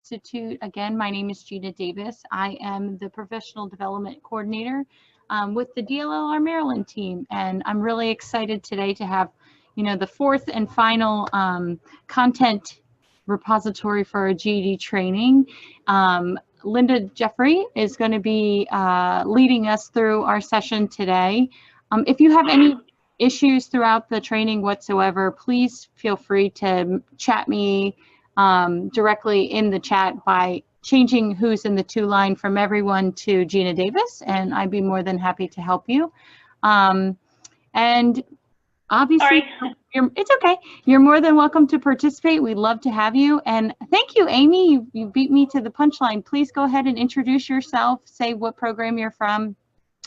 GEDInstitute. Again, my name is Gina Davis. I am the Professional Development Coordinator with the DLLR Maryland team, and I'm really excited today to have, the fourth and final content repository for our GED training. Lynda Geoffroy is going to be leading us through our session today. If you have any issues throughout the training whatsoever, please feel free to chat me directly in the chat by changing who's in the to line from everyone to Gina Davis, and I'd be more than happy to help you. And obviously, it's okay. You're more than welcome to participate. We'd love to have you. And thank you, Amy. You beat me to the punchline. Please go ahead and introduce yourself, say what program you're from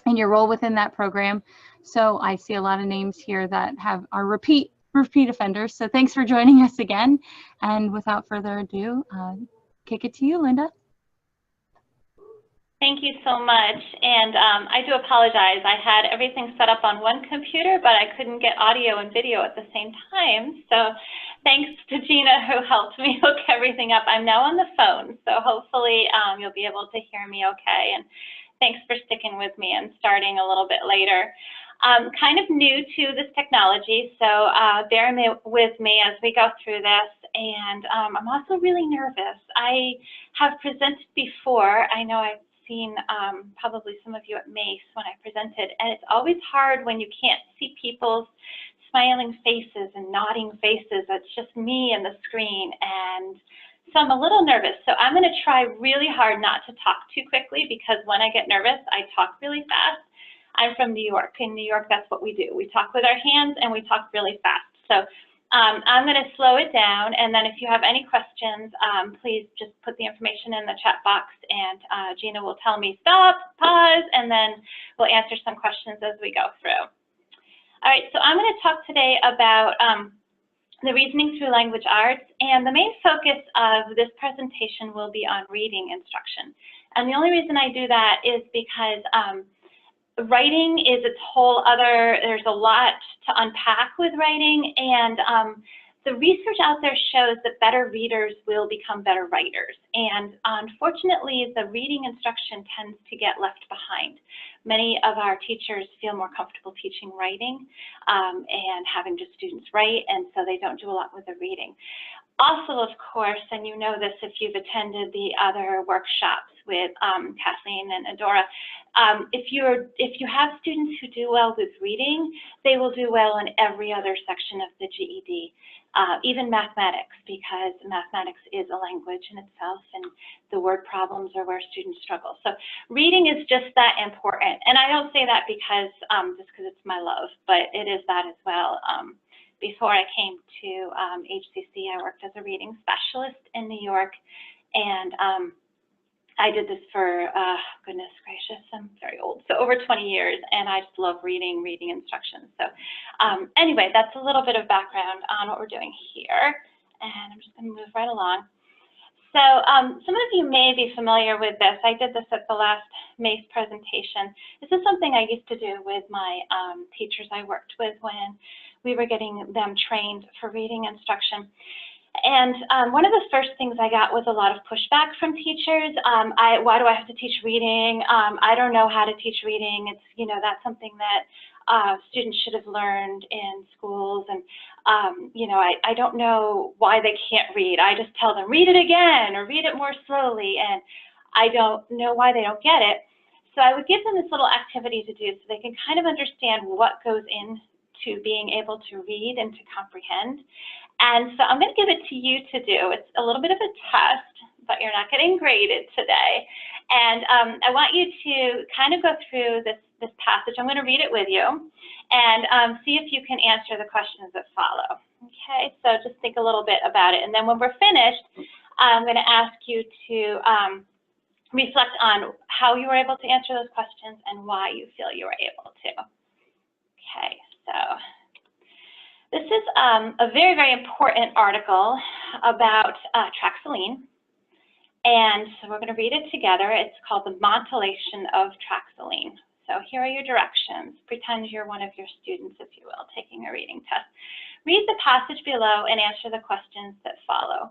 and your role within that program. So I see a lot of names here that are repeat offenders. So thanks for joining us again. And without further ado, kick it to you, Lynda. Thank you so much. And I do apologize. I had everything set up on one computer, but I couldn't get audio and video at the same time. So thanks to Gina, who helped me hook everything up. I'm now on the phone, so hopefully you'll be able to hear me okay. And thanks for sticking with me and starting a little bit later. Kind of new to this technology, so bear with me as we go through this. And I'm also really nervous. I have presented before. I know I've seen probably some of you at MACE when I presented, and it's always hard when you can't see people's smiling faces and nodding faces. It's just me and the screen, and so I'm a little nervous. So I'm going to try really hard not to talk too quickly, because when I get nervous, I talk really fast. I'm from New York. In New York, that's what we do. We talk with our hands and we talk really fast. So I'm going to slow it down, and then if you have any questions, please just put the information in the chat box, and Gina will tell me stop, pause, and then we'll answer some questions as we go through. All right, so I'm going to talk today about the reasoning through language arts, and the main focus of this presentation will be on reading instruction. And the only reason I do that is because writing is its whole other, there's a lot to unpack with writing, and the research out there shows that better readers will become better writers. And unfortunately, the reading instruction tends to get left behind. Many of our teachers feel more comfortable teaching writing and having just students write, and so they don't do a lot with the reading. Also, of course, and you know this if you've attended the other workshops with Kathleen and Adora, if you have students who do well with reading, they will do well in every other section of the GED, even mathematics, because mathematics is a language in itself, and the word problems are where students struggle. So reading is just that important, and I don't say that because just because it's my love, but it is that as well. Before I came to HCC, I worked as a reading specialist in New York, and I did this for, goodness gracious, I'm very old, so over 20 years, and I just love reading instructions. So anyway, that's a little bit of background on what we're doing here, and I'm just going to move right along. So some of you may be familiar with this. I did this at the last MACE presentation. This is something I used to do with my teachers I worked with when we were getting them trained for reading instruction. And one of the first things I got was a lot of pushback from teachers. Why do I have to teach reading? I don't know how to teach reading. It's, that's something that students should have learned in schools. And, I don't know why they can't read. I just tell them, read it again or read it more slowly. And I don't know why they don't get it. So I would give them this little activity to do so they can kind of understand what goes into being able to read and to comprehend. And so I'm going to give it to you to do. It's a little bit of a test, but you're not getting graded today. And I want you to kind of go through this passage. I'm going to read it with you and see if you can answer the questions that follow. Okay, so just think a little bit about it. And then when we're finished, I'm going to ask you to reflect on how you were able to answer those questions and why you feel you were able to. Okay, so this is a very, very important article about Traxoline. And so we're going to read it together. It's called The Montylation of Traxoline. So here are your directions. Pretend you're one of your students, if you will, taking a reading test. Read the passage below and answer the questions that follow.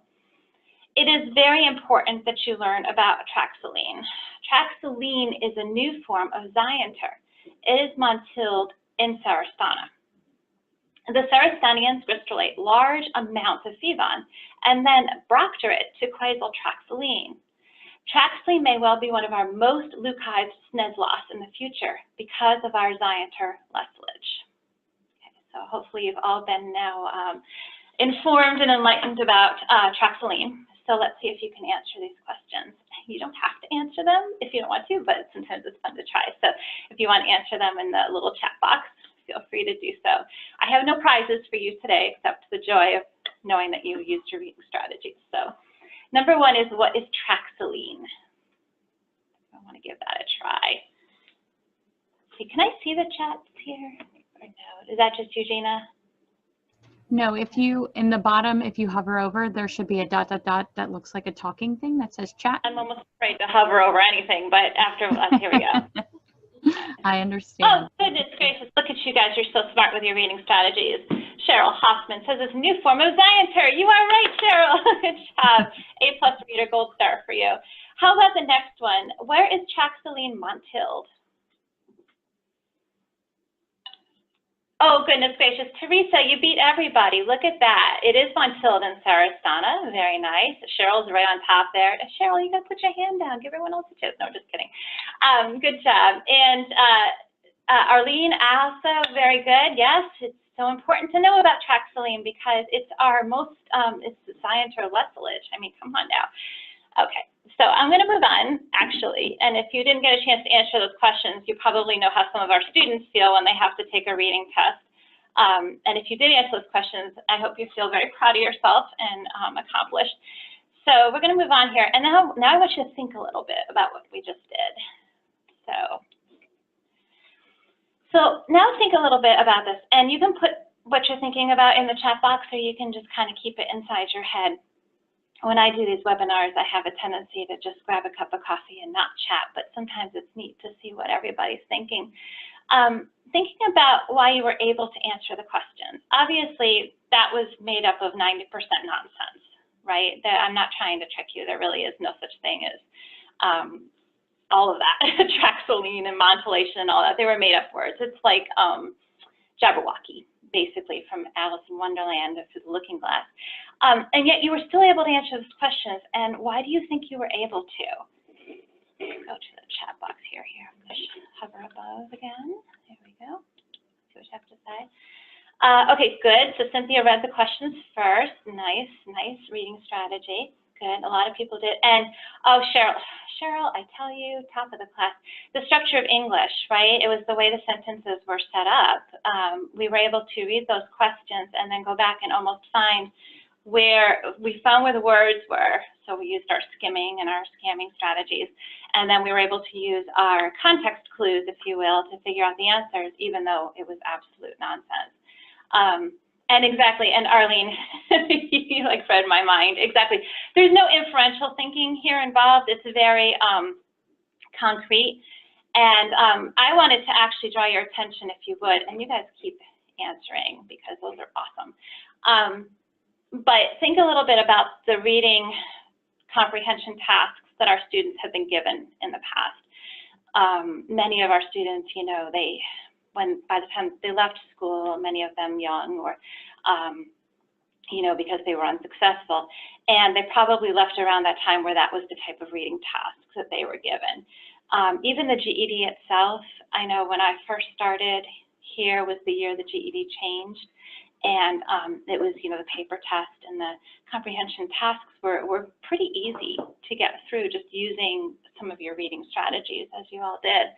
it is very important that you learn about Traxylene. Traxylene is a new form of Zienter. It is montilled in Serrastana. The Serrastanians crystallate large amounts of Fevon and then proctor it to quasal Traxylene. Traxylene may well be one of our most leucized Snezlos in the future because of our Zienter lessilage. Okay, so hopefully you've all been now informed and enlightened about Traxylene. So let's see if you can answer these questions. You don't have to answer them if you don't want to, but sometimes it's fun to try. So if you want to answer them in the little chat box, feel free to do so. I have no prizes for you today except the joy of knowing that you used your reading strategies. So number one is, what is Traxylene? I want to give that a try. See, can I see the chats here? Or no? Is that just Eugenia? No, if you, in the bottom, if you hover over, there should be a ... that looks like a talking thing that says chat. I'm almost afraid to hover over anything, but after, here we go. I understand. Oh, goodness gracious, look at you guys, you're so smart with your reading strategies. Cheryl Hoffman says it's a new form of Zienter. You are right, Cheryl. Good job. A+ reader, gold star for you. How about the next one? Where is Traxylene montilled? Oh, goodness gracious. Teresa, you beat everybody. Look at that. It is montilled in Serrastana. Very nice. Cheryl's right on top there. Cheryl, you got to put your hand down. Give everyone else a chance. No, just kidding. Good job. And Arlene, also very good. Yes, it's so important to know about Traxylene because it's our most, it's the Zienter lessilage. I mean, come on now. Okay, so I'm going to move on, actually. And if you didn't get a chance to answer those questions, you probably know how some of our students feel when they have to take a reading test. And if you did answer those questions, I hope you feel very proud of yourself and accomplished. So we're going to move on here. And now I want you to think a little bit about what we just did. So now think a little bit about this. And you can put what you're thinking about in the chat box, or you can just kind of keep it inside your head. When I do these webinars, I have a tendency to just grab a cup of coffee and not chat, but sometimes it's neat to see what everybody's thinking. Thinking about why you were able to answer the questions. Obviously, that was made up of 90% nonsense, right? I'm not trying to trick you. There really is no such thing as all of that, Traxylene and montillation and all that. They were made up words. It's like Jabberwocky, basically, from Alice in Wonderland through the Looking Glass. And yet you were still able to answer those questions. And why do you think you were able to? Go to the chat box here. I'm going to hover above again. There we go. See what you have to say. Okay, good. So Cynthia read the questions first. Nice, nice reading strategy. Good. A lot of people did. And oh, Cheryl, I tell you, top of the class, the structure of English, right? It was the way the sentences were set up. We were able to read those questions and then go back and almost find where we found where the words were. So we used our skimming and our scamming strategies. And then we were able to use our context clues, if you will, to figure out the answers, even though it was absolute nonsense. And exactly, and Arlene, you like read my mind. Exactly. There's no inferential thinking here involved. It's very concrete. And I wanted to actually draw your attention, if you would, and you guys keep answering because those are awesome. But think a little bit about the reading comprehension tasks that our students have been given in the past. Many of our students, you know, by the time they left school, many of them young or, you know, because they were unsuccessful, and they probably left around that time where that was the type of reading tasks that they were given. Even the GED itself, I know when I first started here was the year the GED changed. And it was, you know, the paper test and the comprehension tasks were pretty easy to get through just using some of your reading strategies, as you all did.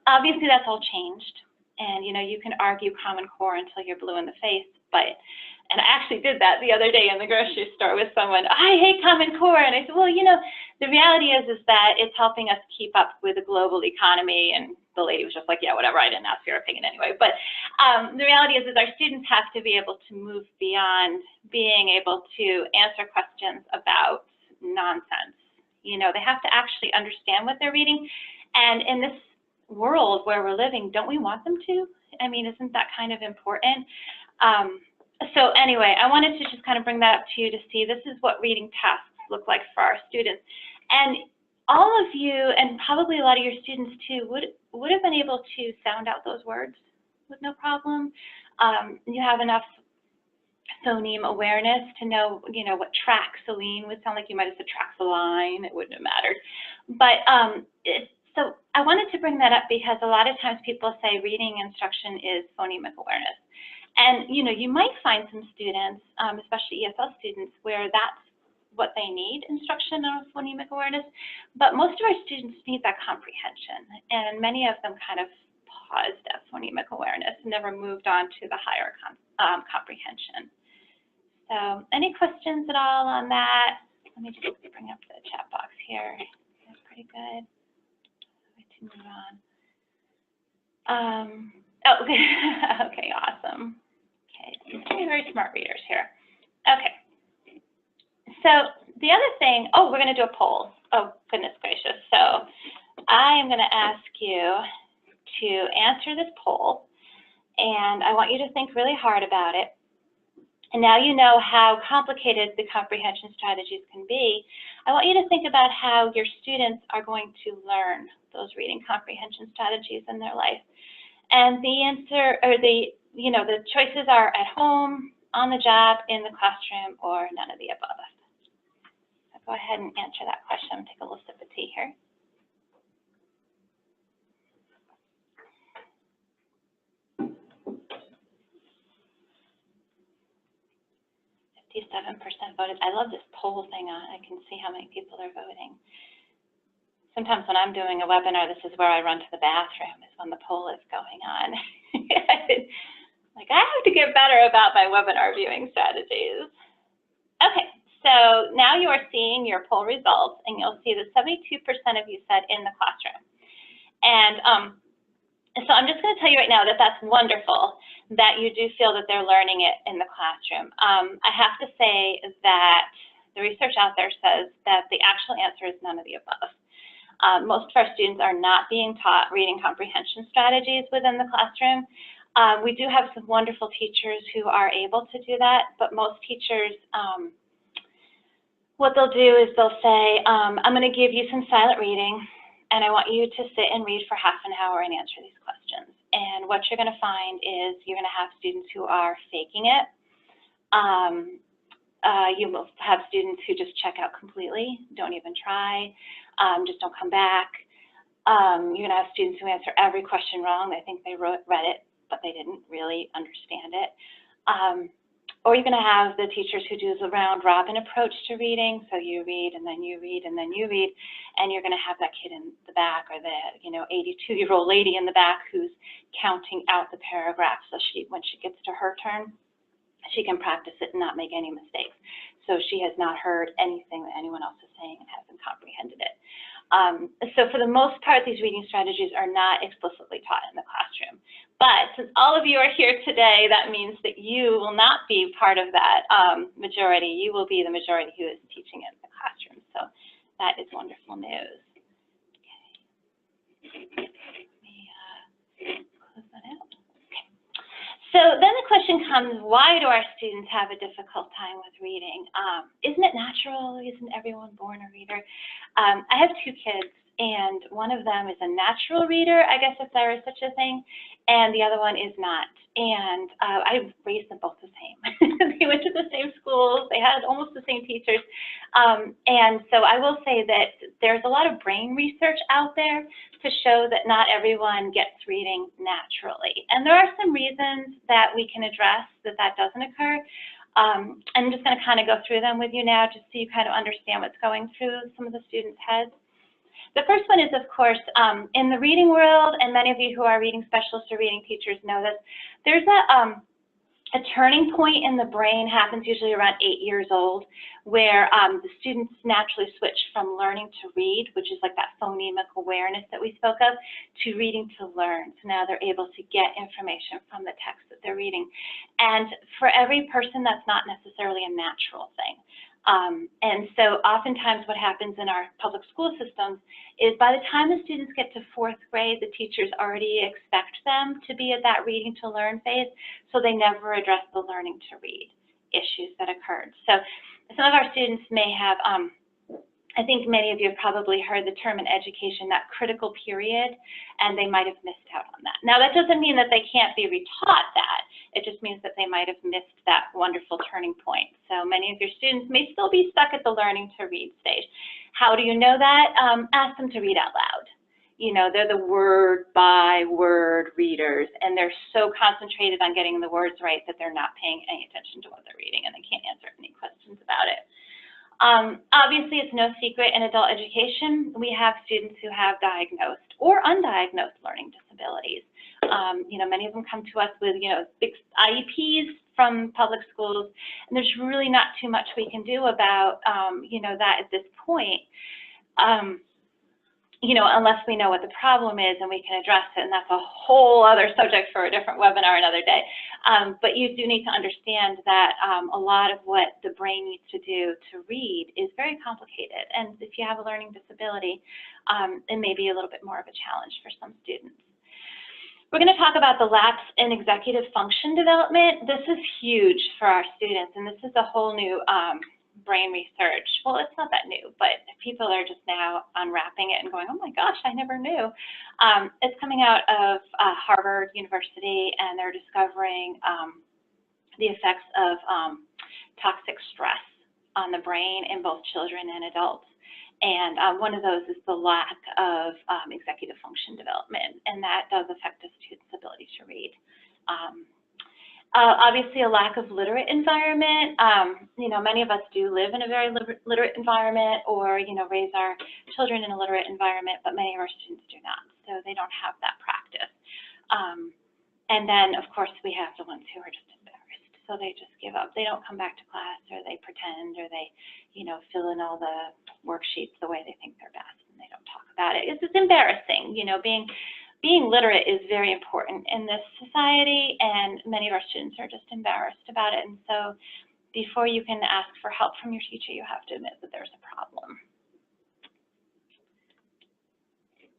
Obviously, that's all changed. And, you know, you can argue Common Core until you're blue in the face. And I actually did that the other day in the grocery store with someone. I hate Common Core. And I said, well, you know, the reality is that it's helping us keep up with the global economy. And the lady was just like, yeah, whatever, I didn't ask your opinion anyway. But the reality is our students have to be able to move beyond being able to answer questions about nonsense. You know, they have to actually understand what they're reading. And in this world where we're living, don't we want them to? I mean, isn't that kind of important? So anyway, I wanted to just kind of bring that up to you to see this is what reading tasks look like for our students. And all of you, and probably a lot of your students too, would have been able to sound out those words with no problem. You have enough phoneme awareness to know, what traxoline would sound like. You might have said traxoline, it wouldn't have mattered. But so I wanted to bring that up because a lot of times people say reading instruction is phonemic awareness. And, you might find some students, especially ESL students, where that's what they need, instruction on phonemic awareness. But most of our students need that comprehension. And many of them kind of paused at phonemic awareness and never moved on to the higher comprehension. So any questions at all on that? Let me just bring up the chat box here. That's pretty good. To move on. Oh, okay. Okay, awesome. Okay, very smart readers here. Okay. So the other thing, we're going to do a poll. Oh, goodness gracious. So I am going to ask you to answer this poll, and I want you to think really hard about it. And now you know how complicated the comprehension strategies can be. I want you to think about how your students are going to learn those reading comprehension strategies in their life. And the answer, or the choices are at home, on the job, in the classroom, or none of the above. So go ahead and answer that question. Take a little sip of tea here. 57% voted. I love this poll thing on. I can see how many people are voting. Sometimes when I'm doing a webinar, this is where I run to the bathroom, is when the poll is going on. Like, I have to get better about my webinar viewing strategies. Okay, so now you are seeing your poll results, and you'll see that 72% of you said in the classroom. And so I'm just going to tell you right now that that's wonderful that you do feel that they're learning it in the classroom. I have to say that the research out there says that the actual answer is none of the above. Most of our students are not being taught reading comprehension strategies within the classroom. We do have some wonderful teachers who are able to do that, but most teachers, what they'll do is they'll say, I'm going to give you some silent reading, and I want you to sit and read for half an hour and answer these questions. And what you're going to find is you're going to have students who are faking it. You will have students who just check out completely, don't even try, just don't come back. You're going to have students who answer every question wrong. They think they read it, but they didn't really understand it. Or you're going to have the teachers who do the round-robin approach to reading. So you read, and then you read, and then you read, and you're going to have that kid in the back, or the 82-year-old lady in the back who's counting out the paragraphs. So when she gets to her turn, she can practice it and not make any mistakes. So she has not heard anything that anyone else is saying and hasn't comprehended it. So for the most part, these reading strategies are not explicitly taught in the classroom. But since all of you are here today, that means that you will not be part of that majority. You will be the majority who is teaching it in the classroom. So that is wonderful news. Okay. Let me close that out. Okay. So then the question comes, why do our students have a difficult time with reading? Isn't it natural? Isn't everyone born a reader? I have two kids, and one of them is a natural reader, I guess if there is such a thing, and the other one is not. And I raised them both the same. They went to the same schools, they had almost the same teachers. And so I will say that there's a lot of brain research out there to show that not everyone gets reading naturally. And there are some reasons that we can address that doesn't occur. I'm just going to kind of go through them with you now, just so you kind of understand what's going through some of the students' heads. The first one is, of course, in the reading world, and many of you who are reading specialists or reading teachers know this, there's a turning point in the brain, happens usually around 8 years old, where the students naturally switch from learning to read, which is like that phonemic awareness that we spoke of, to reading to learn. So now they're able to get information from the text that they're reading. And for every person, that's not necessarily a natural thing. And so oftentimes what happens in our public school systems is by the time the students get to 4th grade, the teachers already expect them to be at that reading to learn phase, so they never address the learning to read issues that occurred. So some of our students may have, I think many of you have probably heard the term in education, that critical period, and they might have missed out on that. Now, that doesn't mean that they can't be retaught that. It just means that they might have missed that wonderful turning point. So many of your students may still be stuck at the learning to read stage. How do you know that? Ask them to read out loud. You know, they're the word by word readers, and they're so concentrated on getting the words right that they're not paying any attention to what they're reading, and they can't answer any questions about it. Obviously, it's no secret in adult education, we have students who have diagnosed or undiagnosed learning disabilities. You know, many of them come to us with, you know, big IEPs from public schools, and there's really not too much we can do about, you know, that at this point. You know, unless we know what the problem is and we can address it, and that's a whole other subject for a different webinar another day. But you do need to understand that a lot of what the brain needs to do to read is very complicated, and if you have a learning disability, it may be a little bit more of a challenge for some students. We're going to talk about the lapse in executive function development. This is huge for our students, and this is a whole new brain research. Well, it's not that new, but people are just now unwrapping it and going, oh my gosh, I never knew. It's coming out of Harvard University, and they're discovering the effects of toxic stress on the brain in both children and adults. And one of those is the lack of executive function development, and that does affect a student's ability to read. Obviously, a lack of literate environment. You know, many of us do live in a very literate environment, or, you know, raise our children in a literate environment, but many of our students do not, so they don't have that practice. And then, of course, we have the ones who are just embarrassed, so they just give up. They don't come back to class, or they pretend, or they, you know, fill in all the worksheets the way they think they're best, and they don't talk about it. It's embarrassing, you know, being literate is very important in this society, and many of our students are just embarrassed about it. And so before you can ask for help from your teacher, you have to admit that there's a problem.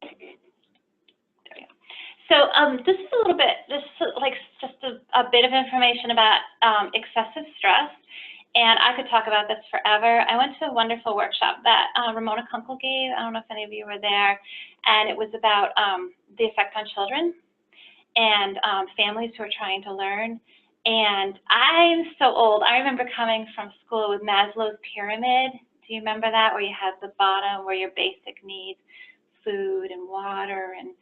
There we go. So this is a little bit, just a bit of information about excessive stress. And I could talk about this forever. I went to a wonderful workshop that Ramona Kunkel gave. I don't know if any of you were there. And it was about the effect on children and families who are trying to learn. And I'm so old. I remember coming from school with Maslow's pyramid. Do you remember that? Where you had the bottom where your basic needs, food and water and,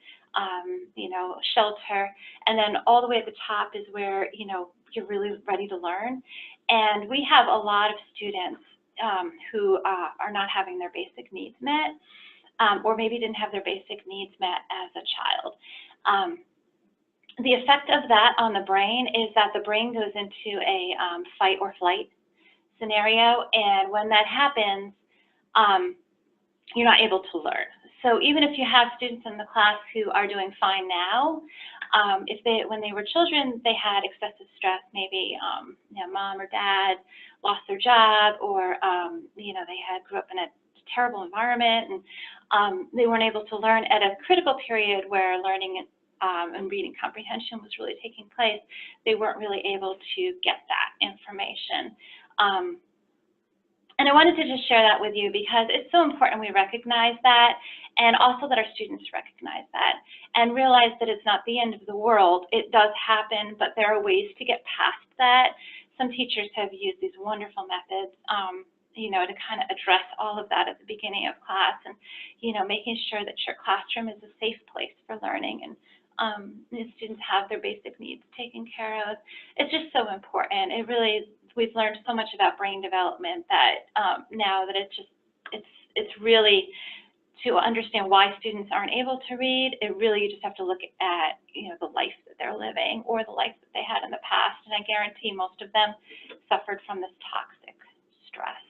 you know, shelter. And then all the way at the top is where, you know, you're really ready to learn. And we have a lot of students who are not having their basic needs met, or maybe didn't have their basic needs met as a child. The effect of that on the brain is that the brain goes into a fight or flight scenario, and when that happens, you're not able to learn. So even if you have students in the class who are doing fine now, if when they were children, they had excessive stress, maybe you know, mom or dad lost their job, or you know, they grew up in a terrible environment, and they weren't able to learn at a critical period where learning and reading comprehension was really taking place. They weren't really able to get that information. And I wanted to just share that with you because it's so important we recognize that, and also that our students recognize that and realize that it's not the end of the world. It does happen, but there are ways to get past that. Some teachers have used these wonderful methods, you know, to kind of address all of that at the beginning of class, and, you know, making sure that your classroom is a safe place for learning, and the students have their basic needs taken care of. It's just so important. It really, we've learned so much about brain development that now that it's really, to understand why students aren't able to read, you just have to look at, you know, the life that they're living or the life that they had in the past. And I guarantee most of them suffered from this toxic stress.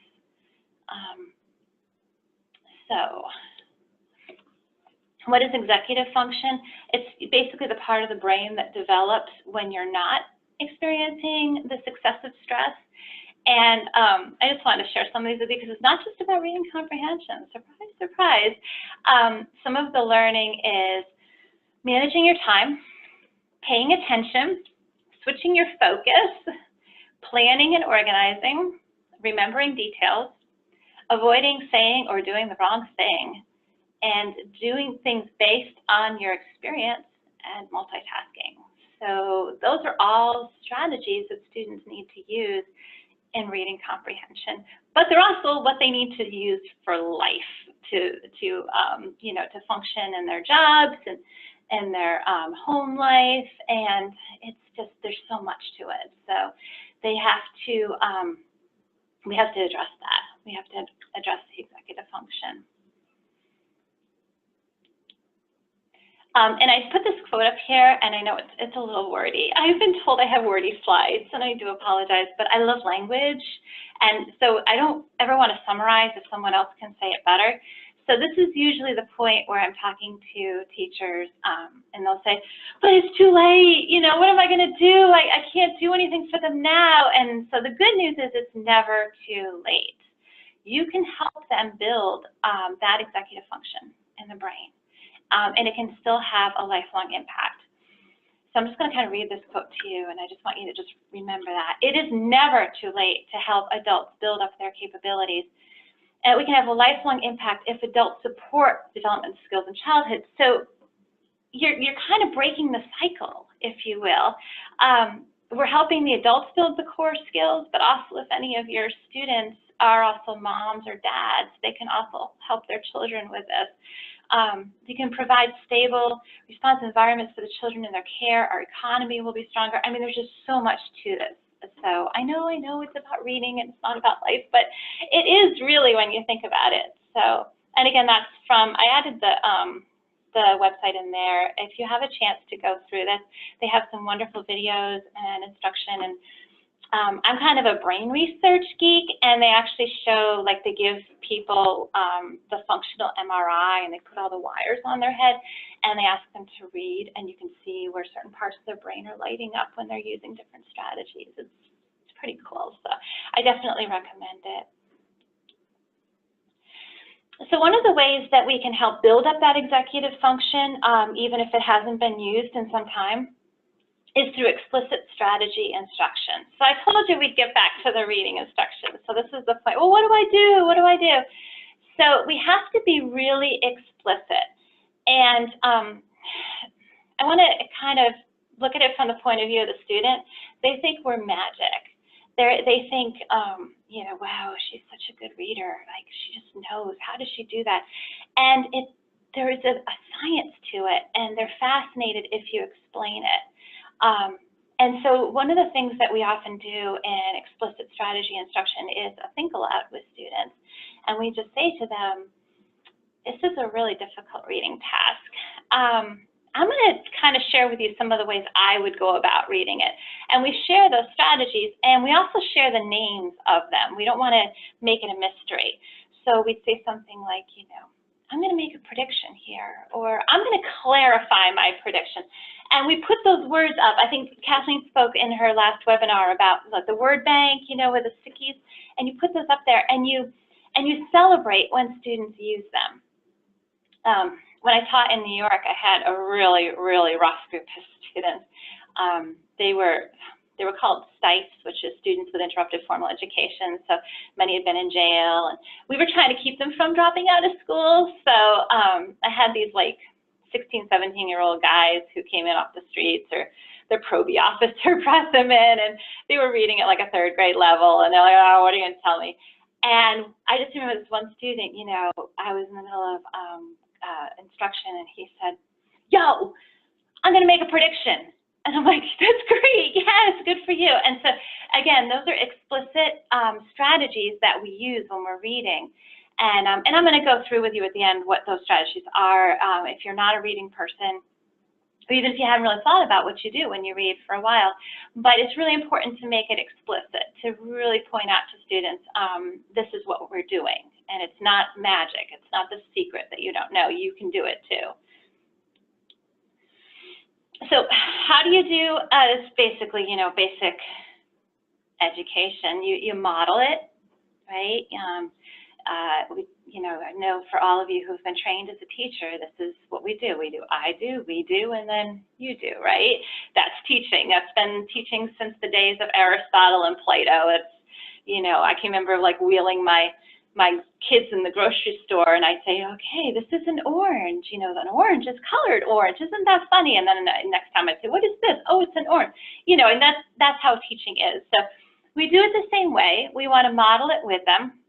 So what is executive function? It's basically the part of the brain that develops when you're not experiencing this excessive stress. And I just wanted to share some of these with you because it's not just about reading comprehension. Surprise, surprise. Some of the learning is managing your time, paying attention, switching your focus, planning and organizing, remembering details, avoiding saying or doing the wrong thing, and doing things based on your experience, and multitasking. So those are all strategies that students need to use in reading comprehension, but they're also what they need to use for life to you know, to function in their jobs and their home life, and it's just, there's so much to it. So they have to, we have to address that. We have to address the executive function. And I put this quote up here, and I know it's a little wordy. I've been told I have wordy slides, and I do apologize, but I love language, and so I don't ever want to summarize if someone else can say it better. So this is usually the point where I'm talking to teachers, and they'll say, but it's too late, you know, what am I going to do? I can't do anything for them now. And so the good news is it's never too late. You can help them build that executive function in the brain. And it can still have a lifelong impact. So I'm just going to kind of read this quote to you, and I just want you to just remember that. It is never too late to help adults build up their capabilities. And we can have a lifelong impact if adults support development skills in childhood. So you're kind of breaking the cycle, if you will. We're helping the adults build the core skills, but also if any of your students are also moms or dads, they can also help their children with this. You can provide stable, responsive environments for the children in their care. Our economy will be stronger. I mean, there's just so much to this. So I know it's about reading and it's not about life, but it is really when you think about it. So, and again, that's from, I added the website in there. If you have a chance to go through this, they have some wonderful videos and instruction. And I'm kind of a brain research geek, and they actually show, like, they give people the functional MRI, and they put all the wires on their head, and they ask them to read, and you can see where certain parts of their brain are lighting up when they're using different strategies. It's pretty cool, so I definitely recommend it. So one of the ways that we can help build up that executive function, even if it hasn't been used in some time, is through explicit strategy instruction. So I told you we'd get back to the reading instructions. So this is the point. Well, what do I do? What do I do? So we have to be really explicit. And I want to kind of look at it from the point of view of the student. They think we're magic. They think, you know, wow, she's such a good reader. Like, she just knows. How does she do that? And there is a science to it, and they're fascinated if you explain it. And so one of the things that we often do in explicit strategy instruction is a think aloud with students. And we just say to them, this is a really difficult reading task. I'm going to kind of share with you some of the ways I would go about reading it. And we share those strategies, and we also share the names of them. We don't want to make it a mystery. So we'd say something like, you know, I'm going to make a prediction here, or I'm going to clarify my prediction. And we put those words up. I think Kathleen spoke in her last webinar about the word bank, you know, with the stickies, and you put those up there, and you celebrate when students use them. When I taught in New York, I had a really, really rough group of students. They were called STIFEs, which is Students with Interrupted Formal Education. So many had been in jail, and we were trying to keep them from dropping out of school. So I had these like 16, 17-year-old guys who came in off the streets, or their probie officer brought them in, and they were reading at like a 3rd grade level, and they're like, oh, what are you going to tell me? And I just remember this one student, you know, I was in the middle of instruction, and he said, yo, I'm going to make a prediction. And I'm like, that's great, yes, good for you. And so, again, those are explicit strategies that we use when we're reading. And I'm going to go through with you at the end what those strategies are. If you're not a reading person, or even if you haven't really thought about what you do when you read for a while. But it's really important to make it explicit, to really point out to students, this is what we're doing. And it's not magic. It's not the secret that you don't know. You can do it too. So how do you do this? Basically, you know, basic education. You model it, right? You know, I know for all of you who've been trained as a teacher, this is what we do. We do, I do, we do, and then you do, right? That's teaching. That's been teaching since the days of Aristotle and Plato. It's you know, I can remember like wheeling my kids in the grocery store, and I'd say, okay, this is an orange, you know, an orange is colored orange, isn't that funny? And then the next time I'd say, what is this? Oh, it's an orange, you know, and that's how teaching is. So we do it the same way. We want to model it with them.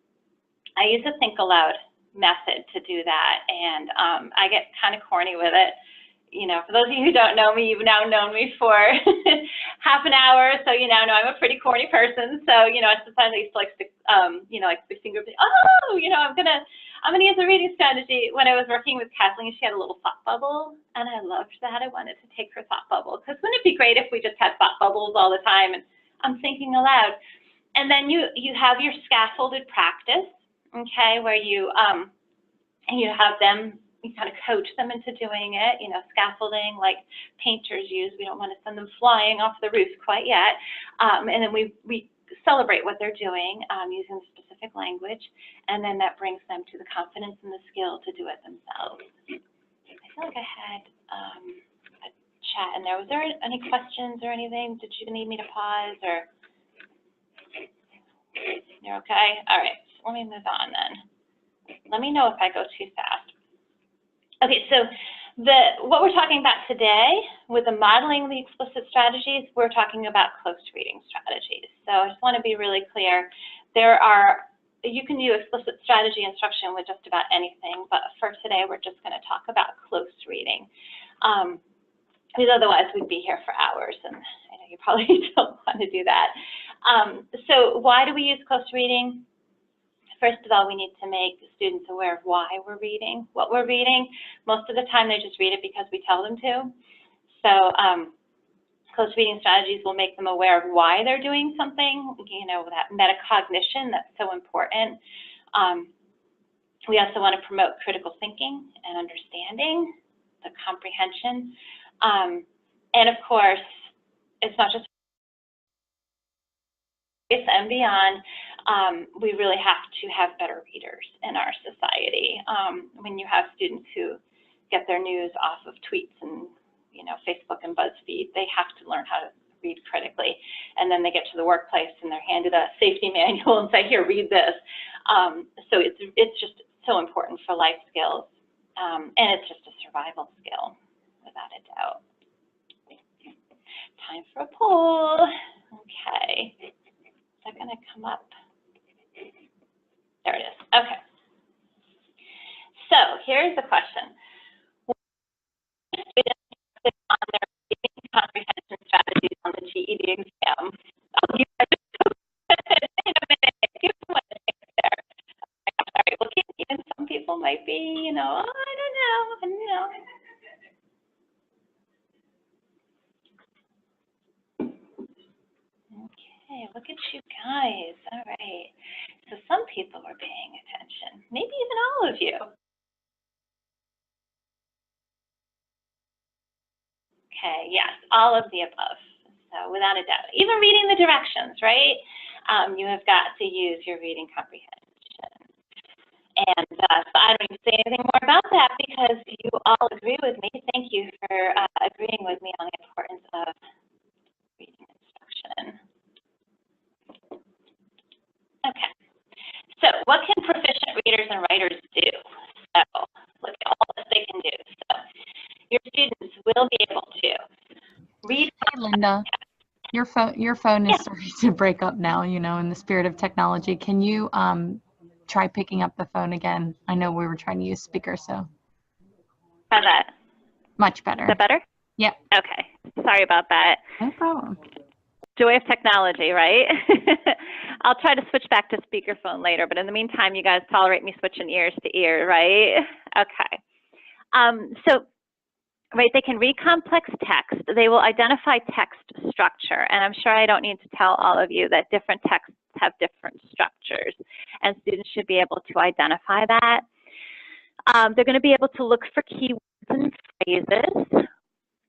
I use a think aloud method to do that, and I get kind of corny with it. You know, for those of you who don't know me, you've now known me for half an hour, so you now know I'm a pretty corny person. So, you know, sometimes I used to like stick, you know, like the finger, oh, you know, I'm gonna use a reading strategy. When I was working with Kathleen, she had a little thought bubble, and I loved that. I wanted to take her thought bubble, because wouldn't it be great if we just had thought bubbles all the time? And I'm thinking aloud. And then you have your scaffolded practice, okay, where you have them. You kind of coach them into doing it, you know, scaffolding like painters use. We don't want to send them flying off the roof quite yet. And then we celebrate what they're doing using specific language, and then that brings them to the confidence and the skill to do it themselves. I feel like I had a chat in there. Was there any questions or anything? Did you need me to pause, or you're okay? All right, so let me move on then. Let me know if I go too fast. Okay, so what we're talking about today with the modeling the explicit strategies, we're talking about close reading strategies. So I just want to be really clear. You can do explicit strategy instruction with just about anything, but for today, we're just going to talk about close reading. Because otherwise, we'd be here for hours, and I know you probably don't want to do that. So why do we use close reading? First of all, we need to make students aware of why we're reading, what we're reading. Most of the time, they just read it because we tell them to. So close reading strategies will make them aware of why they're doing something, you know, that metacognition, that's so important. We also want to promote critical thinking and understanding, the comprehension. And of course, it's not just and beyond. We really have to have better readers in our society. When you have students who get their news off of tweets and, you know, Facebook and BuzzFeed, they have to learn how to read critically. And then they get to the workplace and they're handed a safety manual and say, here, read this. So it's just so important for life skills. And it's just a survival skill, without a doubt. Time for a poll. Okay. Is that going to come up? There it is. Okay. So here's the question. On their reading comprehension strategies on the GED exam. You guys in a minute. Give them what they think there. I'm sorry. Well, even some people might be, you know, oh, I don't know. Okay, look at you guys. All right. So some people are paying attention, maybe even all of you. Okay, yes, all of the above. So without a doubt, even reading the directions, right? You have got to use your reading comprehension. And so I don't need to say anything more about that because you all agree with me. Thank you for agreeing with me on the importance of reading instruction. Okay. So what can proficient readers and writers do? So look at all that they can do. So your students will be able to read. Hey, Lynda, your phone is starting to break up now, you know, in the spirit of technology. Can you try picking up the phone again? I know we were trying to use speaker, so. How's that? Much better. Is that better? Yep. Okay. Sorry about that. No problem. Joy of technology, right? I'll try to switch back to speakerphone later, but in the meantime, you guys tolerate me switching ears to ear, right? Okay. So, right, they can read complex text. They will identify text structure, and I'm sure I don't need to tell all of you that different texts have different structures, and students should be able to identify that. They're going to be able to look for keywords and phrases.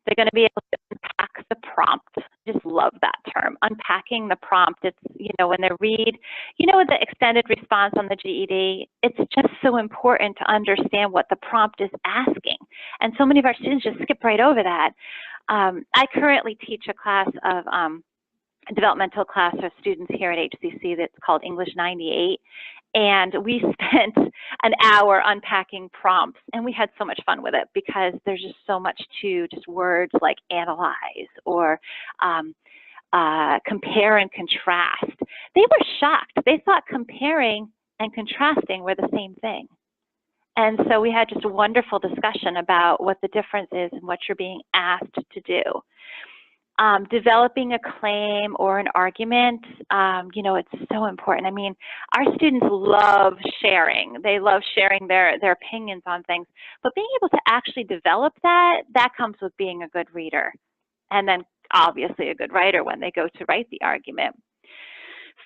They're going to be able to unpack the prompt. I just love that term, unpacking the prompt. It's, you know, when they read, you know, the extended response on the GED, it's just so important to understand what the prompt is asking. And so many of our students just skip right over that. I currently teach a class of developmental class of students here at HCC that's called English 98. And we spent an hour unpacking prompts, and we had so much fun with it because there's just so much to just words like analyze or compare and contrast. They were shocked. They thought comparing and contrasting were the same thing. And so we had just a wonderful discussion about what the difference is and what you're being asked to do. Developing a claim or an argument, you know, it's so important. I mean, our students love sharing. They love sharing their opinions on things, but being able to actually develop that comes with being a good reader. And then obviously a good writer when they go to write the argument.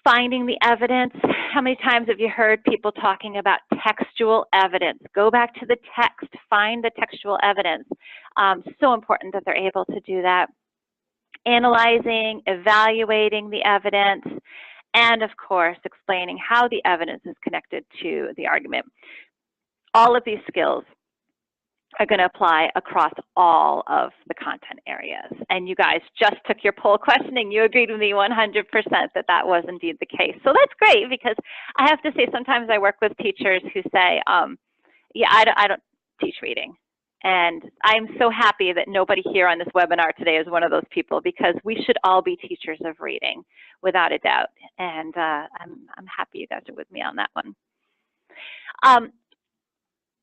Finding the evidence. How many times have you heard people talking about textual evidence? Go back to the text, find the textual evidence. So important that they're able to do that. Analyzing, evaluating the evidence, and of course, explaining how the evidence is connected to the argument. All of these skills are going to apply across all of the content areas. And you guys just took your poll questioning. You agreed with me 100% that that was indeed the case. So that's great, because I have to say sometimes I work with teachers who say, yeah, I don't teach reading. And I'm so happy that nobody here on this webinar today is one of those people, because we should all be teachers of reading, without a doubt. And I'm happy you guys are with me on that one.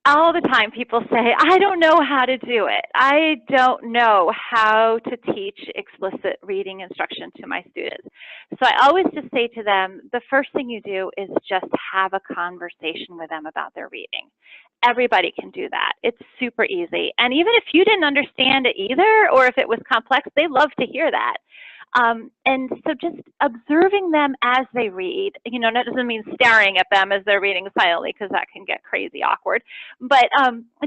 All the time people say, I don't know how to do it. I don't know how to teach explicit reading instruction to my students. So I always just say to them, the first thing you do is just have a conversation with them about their reading. Everybody can do that. It's super easy. And even if you didn't understand it either, or if it was complex, they love to hear that. And so just observing them as they read, you know, that doesn't mean staring at them as they're reading silently, because that can get crazy awkward. But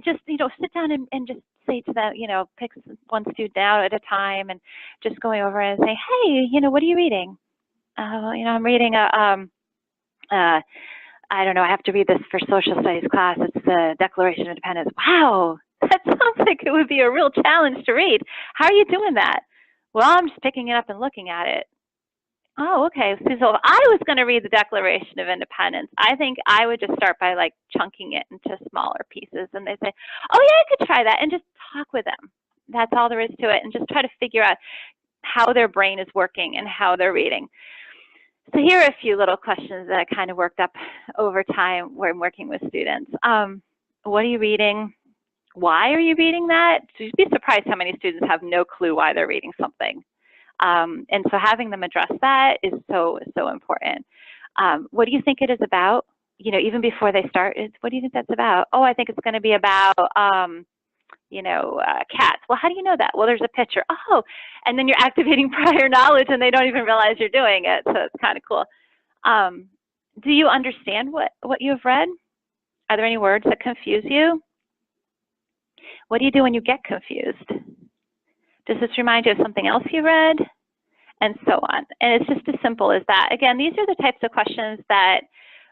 just, you know, sit down and just say to them, you know, pick one student out at a time and just going over and say, hey, you know, what are you reading? You know, I'm reading I don't know, I have to read this for social studies class. It's the Declaration of Independence. Wow, that sounds like it would be a real challenge to read. How are you doing that? Well, I'm just picking it up and looking at it. Oh, okay. So if I was going to read the Declaration of Independence, I think I would just start by like chunking it into smaller pieces. And they say, oh yeah, I could try that, and just talk with them. That's all there is to it. And just try to figure out how their brain is working and how they're reading. So here are a few little questions that I kind of worked up over time where I'm working with students. What are you reading? Why are you reading that? You'd be surprised how many students have no clue why they're reading something. And so having them address that is so important. What do you think it is about? You know, even before they start, what do you think that's about? Oh, I think it's going to be about, you know, cats. Well, how do you know that? Well, there's a picture. Oh, and then you're activating prior knowledge and they don't even realize you're doing it. So it's kind of cool. Do you understand what you've read? Are there any words that confuse you? What do you do when you get confused? Does this remind you of something else you read? And so on. And it's just as simple as that. Again, these are the types of questions that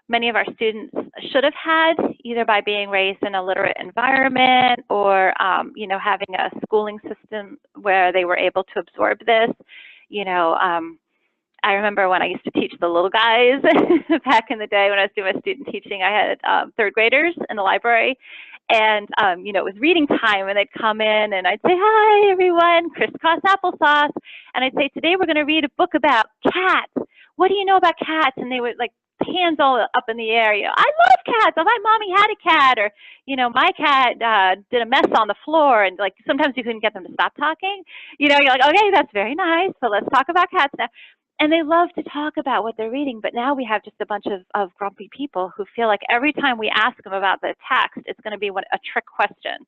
many of our students should have had, either by being raised in a literate environment or, you know, having a schooling system where they were able to absorb this. You know, I remember when I used to teach the little guys back in the day when I was doing my student teaching, I had third graders in the library. And, you know, it was reading time, and they'd come in and I'd say, hi, everyone, crisscross applesauce. And I'd say, today we're going to read a book about cats. What do you know about cats? And they would, like, hands all up in the air. You know, I love cats. Oh, my mommy had a cat. Or, you know, my cat did a mess on the floor. And, like, sometimes you couldn't get them to stop talking. You know, you're like, okay, that's very nice. So let's talk about cats now. And they love to talk about what they're reading, but now we have just a bunch of grumpy people who feel like every time we ask them about the text, it's going to be a trick question,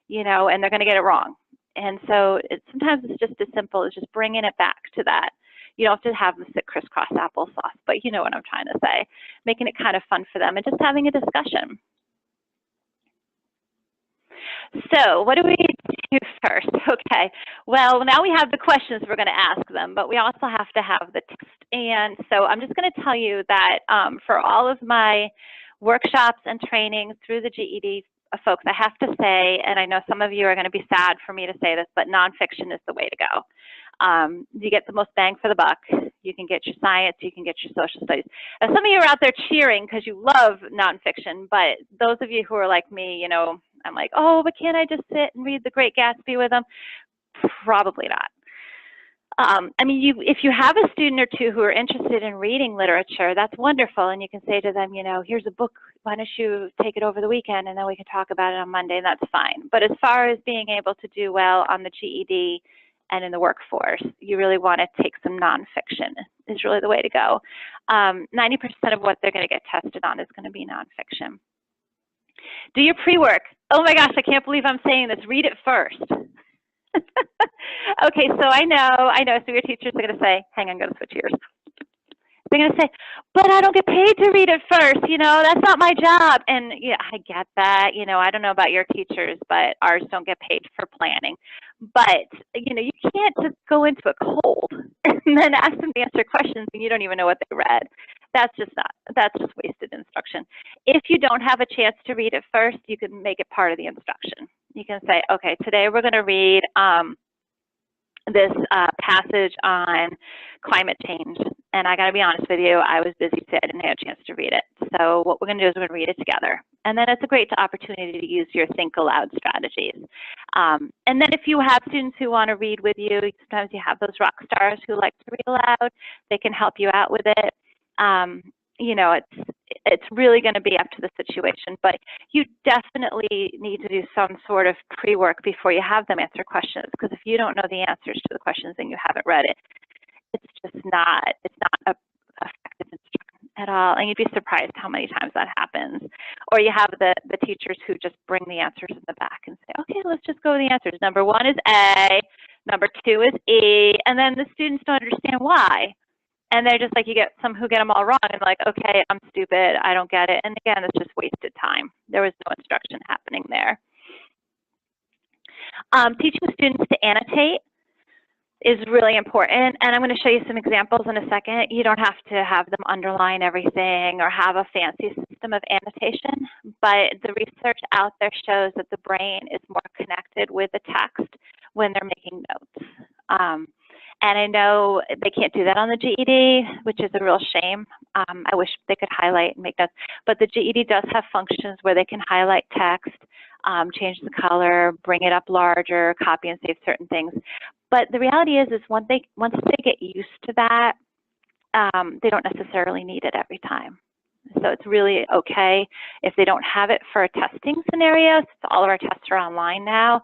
you know, and they're going to get it wrong. And so sometimes it's just as simple as just bringing it back to that. You don't have to have them sit crisscross applesauce, but you know what I'm trying to say. Making it kind of fun for them and just having a discussion. So what do we do first? Okay, well, now we have the questions we're going to ask them, but we also have to have the text. And so I'm just going to tell you that for all of my workshops and trainings through the GED folks, I have to say, and I know some of you are going to be sad for me to say this, but nonfiction is the way to go. You get the most bang for the buck. You can get your science, you can get your social studies. Now, some of you are out there cheering because you love nonfiction, but those of you who are like me, you know, I'm like, oh, but can't I just sit and read The Great Gatsby with them? Probably not. I mean, if you have a student or two who are interested in reading literature, that's wonderful. And you can say to them, you know, here's a book, why don't you take it over the weekend and then we can talk about it on Monday, and that's fine. But as far as being able to do well on the GED and in the workforce, you really want to take some nonfiction is really the way to go. 90% of what they're going to get tested on is going to be nonfiction. Do your pre-work. Oh my gosh, I can't believe I'm saying this. Read it first. Okay, so I know, so your teachers are going to say, hang on, I'm going to switch ears. They're going to say, but I don't get paid to read it first, you know, that's not my job. And yeah, I get that, you know, I don't know about your teachers, but ours don't get paid for planning. But, you know, you can't just go into it cold and then ask them to answer questions and you don't even know what they read. That's just wasted instruction. If you don't have a chance to read it first, you can make it part of the instruction. You can say, okay, today we're going to read this passage on climate change. And I got to be honest with you, I was busy, so I didn't have a chance to read it. So what we're going to do is we're going to read it together. And then it's a great opportunity to use your think aloud strategies. And then if you have students who want to read with you, sometimes you have those rock stars who like to read aloud. They can help you out with it. You know, it's really going to be up to the situation, but you definitely need to do some sort of pre-work before you have them answer questions, because if you don't know the answers to the questions and you haven't read it, it's not a effective instruction at all, and you'd be surprised how many times that happens. Or you have the teachers who just bring the answers in the back and say, okay, let's just go with the answers. Number 1 is A, number 2 is E, and then the students don't understand why. And they're just like, you get some who get them all wrong and like, okay, I'm stupid, I don't get it. And again, it's just wasted time. There was no instruction happening there. Teaching students to annotate is really important. And I'm going to show you some examples in a second. You don't have to have them underline everything or have a fancy system of annotation, but the research out there shows that the brain is more connected with the text when they're making notes. And I know they can't do that on the GED, which is a real shame. I wish they could highlight and make notes. But the GED does have functions where they can highlight text, change the color, bring it up larger, copy and save certain things. But the reality is once they get used to that, they don't necessarily need it every time. So it's really okay if they don't have it for a testing scenario. All of our tests are online now.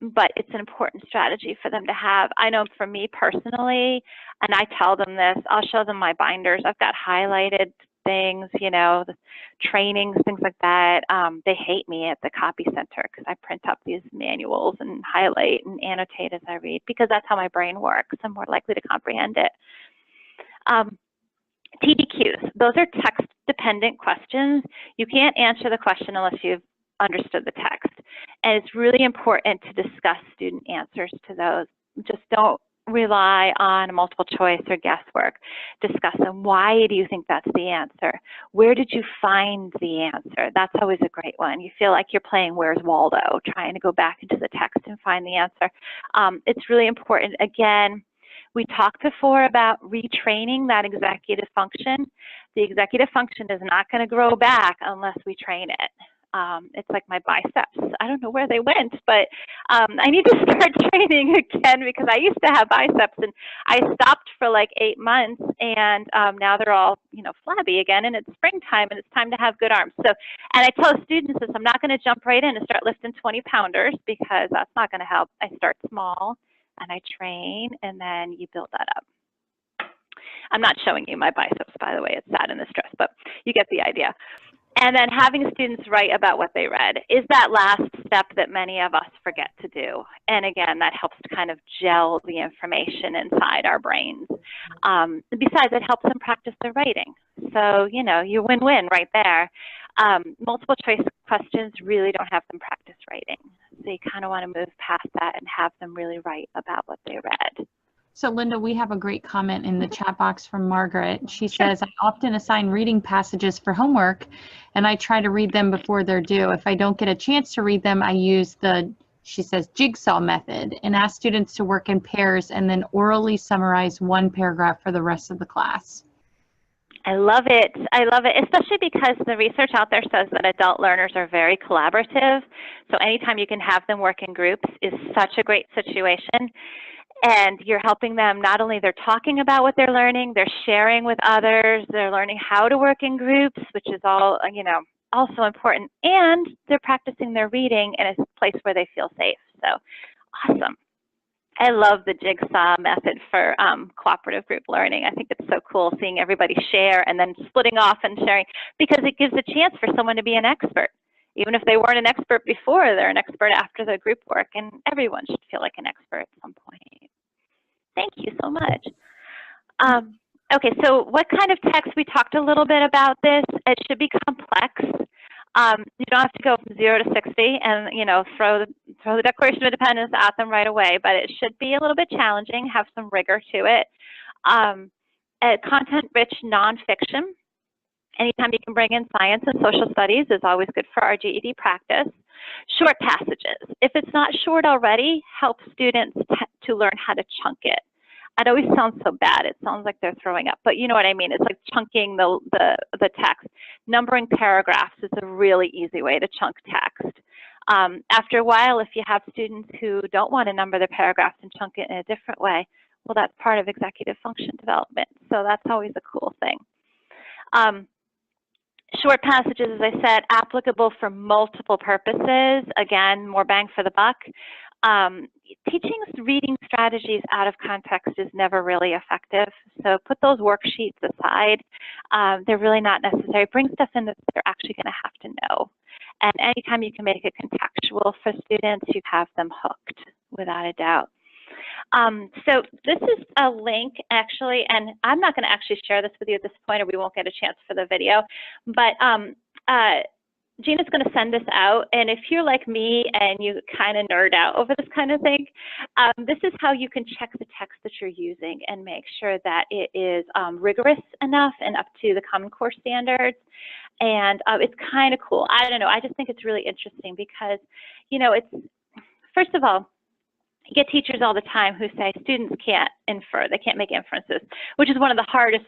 But it's an important strategy for them to have. I know for me personally, and I tell them this, I'll show them my binders. I've got highlighted things, you know, the trainings, things like that. They hate me at the copy center because I print up these manuals and highlight and annotate as I read, because that's how my brain works. I'm more likely to comprehend it. TDQs, those are text-dependent questions. You can't answer the question unless you've understood the text. And it's really important to discuss student answers to those. Just don't rely on multiple choice or guesswork. Discuss them. Why do you think that's the answer? Where did you find the answer? That's always a great one. You feel like you're playing Where's Waldo, trying to go back into the text and find the answer. It's really important. Again, we talked before about retraining that executive function. The executive function is not going to grow back unless we train it. It's like my biceps. I don't know where they went, but I need to start training again because I used to have biceps and I stopped for like 8 months, and now they're all, you know, flabby again, and it's springtime and it's time to have good arms. So, and I tell students this, I'm not going to jump right in and start lifting 20 pounders because that's not going to help. I start small and I train, and then you build that up. I'm not showing you my biceps, by the way. It's sad in this dress, but you get the idea. And then having students write about what they read is that last step that many of us forget to do. And again, that helps to kind of gel the information inside our brains. Besides, it helps them practice their writing. So, you know, you win-win right there. Multiple choice questions really don't have them practice writing. So you kind of want to move past that and have them really write about what they read. So Lynda, we have a great comment in the chat box from Margaret. She says, I often assign reading passages for homework and I try to read them before they're due. If I don't get a chance to read them, I use the She says jigsaw method, and ask students to work in pairs and then orally summarize one paragraph for the rest of the class. I love it. I love it, especially because the research out there says that adult learners are very collaborative. So anytime you can have them work in groups is such a great situation. And you're helping them, not only they're talking about what they're learning, they're sharing with others, they're learning how to work in groups, which is all, you know, also important. And they're practicing their reading in a place where they feel safe. So awesome. I love the jigsaw method for cooperative group learning. I think it's so cool seeing everybody share and then splitting off and sharing, because it gives a chance for someone to be an expert. Even if they weren't an expert before, they're an expert after the group work, and everyone should feel like an expert at some point. Thank you so much. Okay, so what kind of text? We talked a little bit about this. It should be complex. You don't have to go from 0 to 60 and, you know, throw the Declaration of Independence at them right away, but it should be a little bit challenging, have some rigor to it. Content-rich nonfiction. Anytime you can bring in science and social studies is always good for our GED practice. Short passages. If it's not short already, help students to learn how to chunk it. It always sounds so bad. It sounds like they're throwing up, but you know what I mean. It's like chunking the text. Numbering paragraphs is a really easy way to chunk text. After a while, if you have students who don't want to number their paragraphs and chunk it in a different way, well, that's part of executive function development. So that's always a cool thing. Short passages, as I said, applicable for multiple purposes. Again, more bang for the buck. Teaching reading strategies out of context is never really effective. So put those worksheets aside. They're really not necessary. Bring stuff in that they're actually going to have to know. And anytime you can make it contextual for students, you have them hooked, without a doubt. So this is a link, actually, and I'm not going to actually share this with you at this point, or we won't get a chance for the video. But Gina's going to send this out, and if you're like me and you kind of nerd out over this kind of thing, this is how you can check the text that you're using and make sure that it is rigorous enough and up to the Common Core standards. And it's kind of cool. I don't know. I just think it's really interesting because, you know, it's, first of all, you get teachers all the time who say students can't infer, they can't make inferences, which is one of the hardest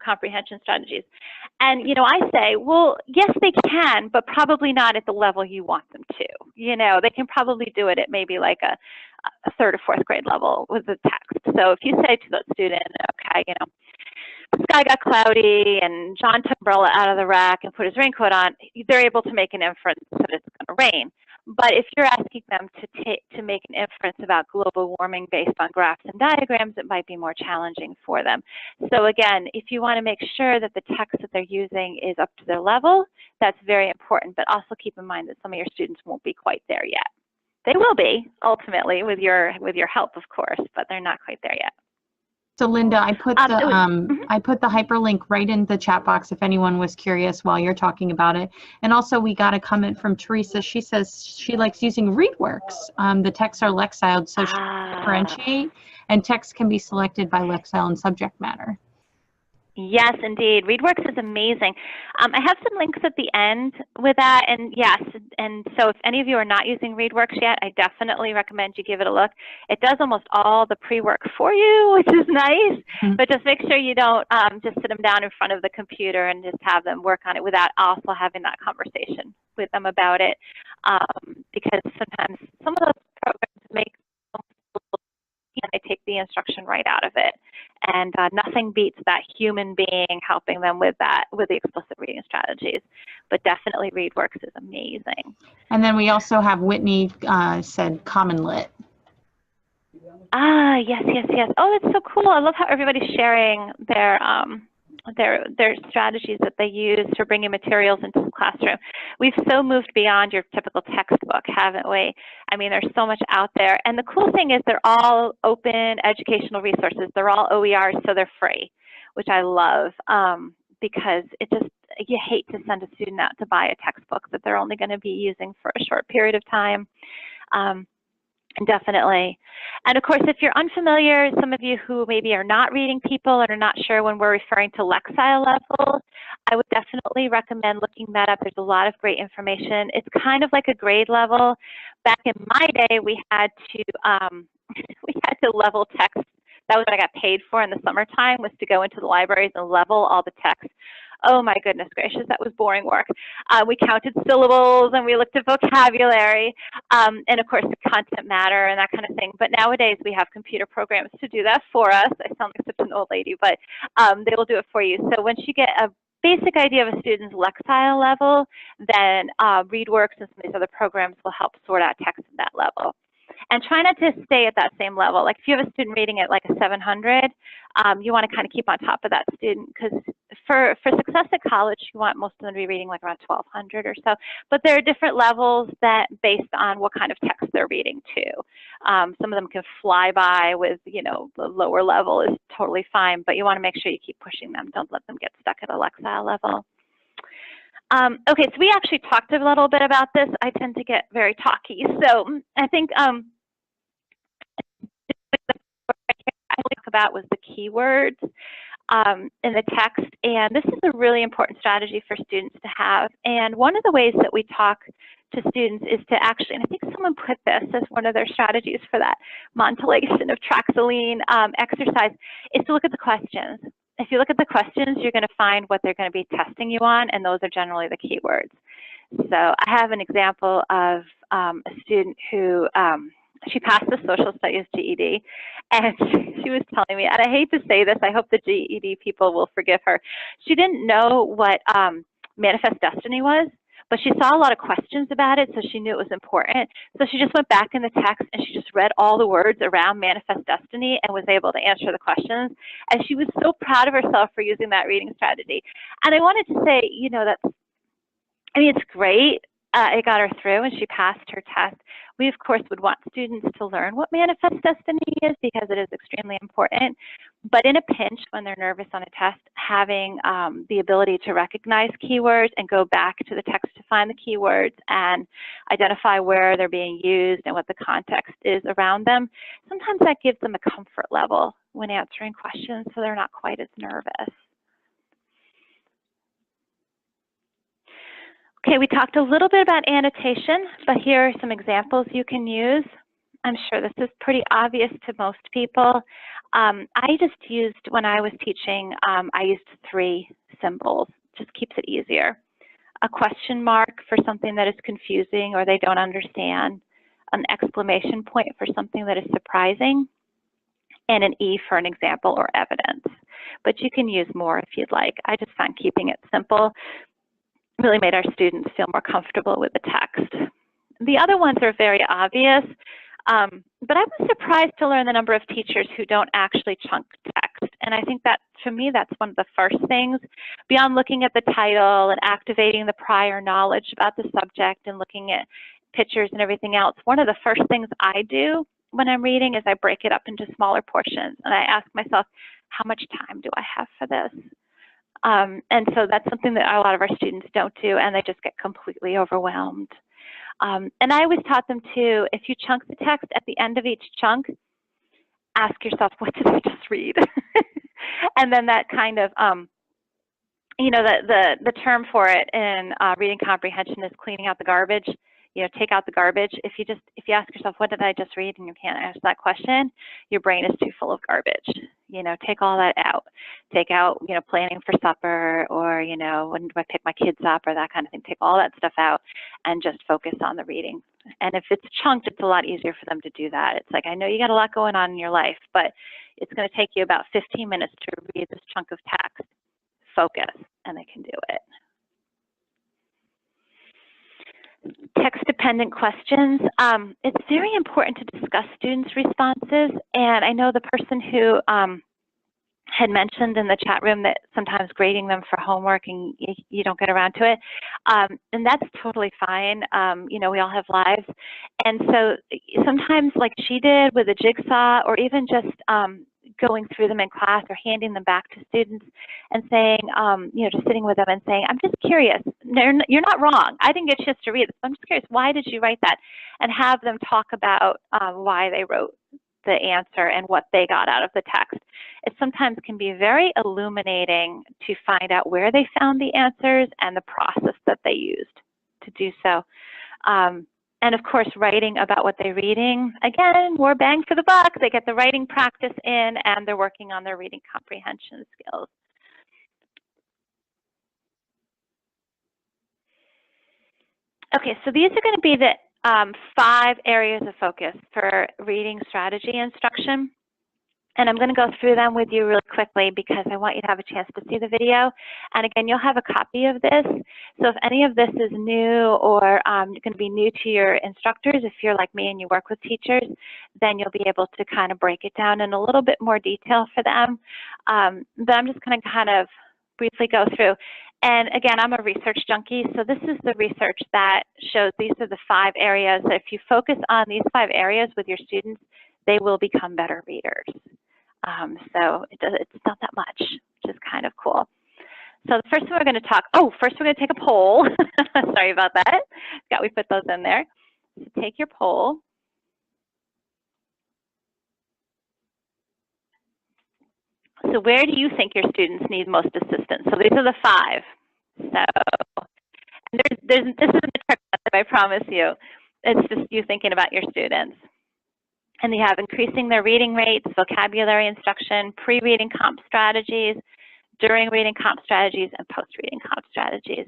comprehension strategies. And, you know, I say, well, yes, they can, but probably not at the level you want them to. You know, they can probably do it at maybe like a third or fourth grade level with the text. So if you say to the student, okay, you know, the sky got cloudy and John took umbrella out of the rack and put his raincoat on, they're able to make an inference that it's going to rain. But if you're asking them to make an inference about global warming based on graphs and diagrams, it might be more challenging for them. So again, if you want to make sure that the text that they're using is up to their level, that's very important. But also keep in mind that some of your students won't be quite there yet. They will be ultimately with your help, of course, but they're not quite there yet. So Lynda, I put the hyperlink right in the chat box if anyone was curious while you're talking about it. And also we got a comment from Teresa. She says she likes using ReadWorks. The texts are lexiled, so she can differentiate, and text can be selected by lexile and subject matter. Yes, indeed. ReadWorks is amazing. I have some links at the end with that, and yes, and so if any of you are not using ReadWorks yet, I definitely recommend you give it a look. It does almost all the pre-work for you, which is nice, but just make sure you don't just sit them down in front of the computer and just have them work on it without also having that conversation with them about it, because sometimes some of those programs make and they take the instruction right out of it. And nothing beats that human being helping them with that, with the explicit reading strategies. But definitely ReadWorks is amazing. And then we also have Whitney said Common Lit. Ah, yes, yes, yes. Oh, that's so cool. I love how everybody's sharing their strategies that they use for bringing materials into the classroom. We've so moved beyond your typical textbook, haven't we? I mean, there's so much out there. And the cool thing is they're all open educational resources. They're all OERs, so they're free, which I love because it just, you hate to send a student out to buy a textbook that they're only going to be using for a short period of time. Definitely. And of course, if you're unfamiliar, some of you who maybe are not reading people and are not sure when we're referring to lexile level, I would definitely recommend looking that up. There's a lot of great information. It's kind of like a grade level, Back in my day, we had to level text. That was what I got paid for in the summertime, was to go into the libraries and level all the text. Oh my goodness gracious, that was boring work. We counted syllables and we looked at vocabulary, and of course content matter and that kind of thing. But nowadays we have computer programs to do that for us. I sound like such an old lady, but they will do it for you. So once you get a basic idea of a student's lexile level, then ReadWorks and some of these other programs will help sort out text at that level. And try not to stay at that same level. Like if you have a student reading at like a 700, you want to kind of keep on top of that student, because for success at college, you want most of them to be reading like around 1200 or so. But there are different levels that based on what kind of text they're reading too. Some of them can fly by with, you know, the lower level is totally fine, but you want to make sure you keep pushing them. Don't let them get stuck at a lexile level. Okay, so we actually talked a little bit about this. I tend to get very talky, so I think I talk about was the keywords in the text, and this is a really important strategy for students to have. And one of the ways that we talk to students is to actually, and I think someone put this as one of their strategies for that montellation of Traxoline exercise, is to look at the questions. If you look at the questions, you're going to find what they're going to be testing you on, and those are generally the keywords. So I have an example of a student who, she passed the social studies GED, and she was telling me, and I hate to say this, I hope the GED people will forgive her. She didn't know what manifest destiny was, but she saw a lot of questions about it, so she knew it was important. So she just went back in the text and she just read all the words around manifest destiny and was able to answer the questions. And she was so proud of herself for using that reading strategy. And I wanted to say, you know, that's, I mean, it's great. It got her through and she passed her test. We, of course, would want students to learn what manifest destiny is because it is extremely important. But in a pinch, when they're nervous on a test, having the ability to recognize keywords and go back to the text to find the keywords and identify where they're being used and what the context is around them, sometimes that gives them a comfort level when answering questions so they're not quite as nervous. Okay, we talked a little bit about annotation, but here are some examples you can use. I'm sure this is pretty obvious to most people. I just used, when I was teaching, I used 3 symbols. Just keeps it easier. A question mark for something that is confusing or they don't understand, an exclamation point for something that is surprising, and an E for an example or evidence. But you can use more if you'd like. I just found keeping it simple really made our students feel more comfortable with the text. The other ones are very obvious, but I was surprised to learn the number of teachers who don't actually chunk text. And I think that, for me, that's one of the first things. Beyond looking at the title and activating the prior knowledge about the subject and looking at pictures and everything else, one of the first things I do when I'm reading is I break it up into smaller portions. And I ask myself, how much time do I have for this? And so that's something that a lot of our students don't do, and they just get completely overwhelmed. And I always taught them too, if you chunk the text at the end of each chunk, ask yourself, what did I just read? And then that kind of, you know, the term for it in reading comprehension is cleaning out the garbage. You know, take out the garbage. If you ask yourself, what did I just read, and you can't answer that question, your brain is too full of garbage. You know, take all that out. Take out, you know, planning for supper, or, you know, when do I pick my kids up, or that kind of thing. Take all that stuff out and just focus on the reading. And if it's chunked, it's a lot easier for them to do that. It's like, I know you got a lot going on in your life, but it's going to take you about 15 minutes to read this chunk of text. Focus, and they can do it. Text-dependent questions. It's very important to discuss students' responses, and I know the person who had mentioned in the chat room that sometimes grading them for homework and you don't get around to it, and that's totally fine. You know, we all have lives, and so sometimes, like she did with a jigsaw, or even just going through them in class or handing them back to students and saying, you know, just sitting with them and saying, I'm just curious, you're not wrong. I didn't get a chance to read it. I'm just curious, why did you write that? And have them talk about why they wrote the answer and what they got out of the text. It sometimes can be very illuminating to find out where they found the answers and the process that they used to do so. And of course, writing about what they're reading. Again, more bang for the buck. They get the writing practice in, and they're working on their reading comprehension skills. Okay, so these are going to be the 5 areas of focus for reading strategy instruction. And I'm going to go through them with you really quickly because I want you to have a chance to see the video. And again, you'll have a copy of this. So if any of this is new or going to be new to your instructors, if you're like me and you work with teachers, then you'll be able to kind of break it down in a little bit more detail for them. But I'm just going to kind of briefly go through. And again, I'm a research junkie, so this is the research that shows these are the 5 areas that if you focus on these 5 areas with your students, they will become better readers. So it's not that much, which is kind of cool. So the first thing we're going to talk, first we're going to take a poll. Sorry about that. We put those in there. So take your poll. So where do you think your students need most assistance? So these are the 5. So and this isn't a trick, I promise you. It's just you thinking about your students. And they have increasing their reading rates, vocabulary instruction, pre-reading comp strategies, during reading comp strategies, and post-reading comp strategies.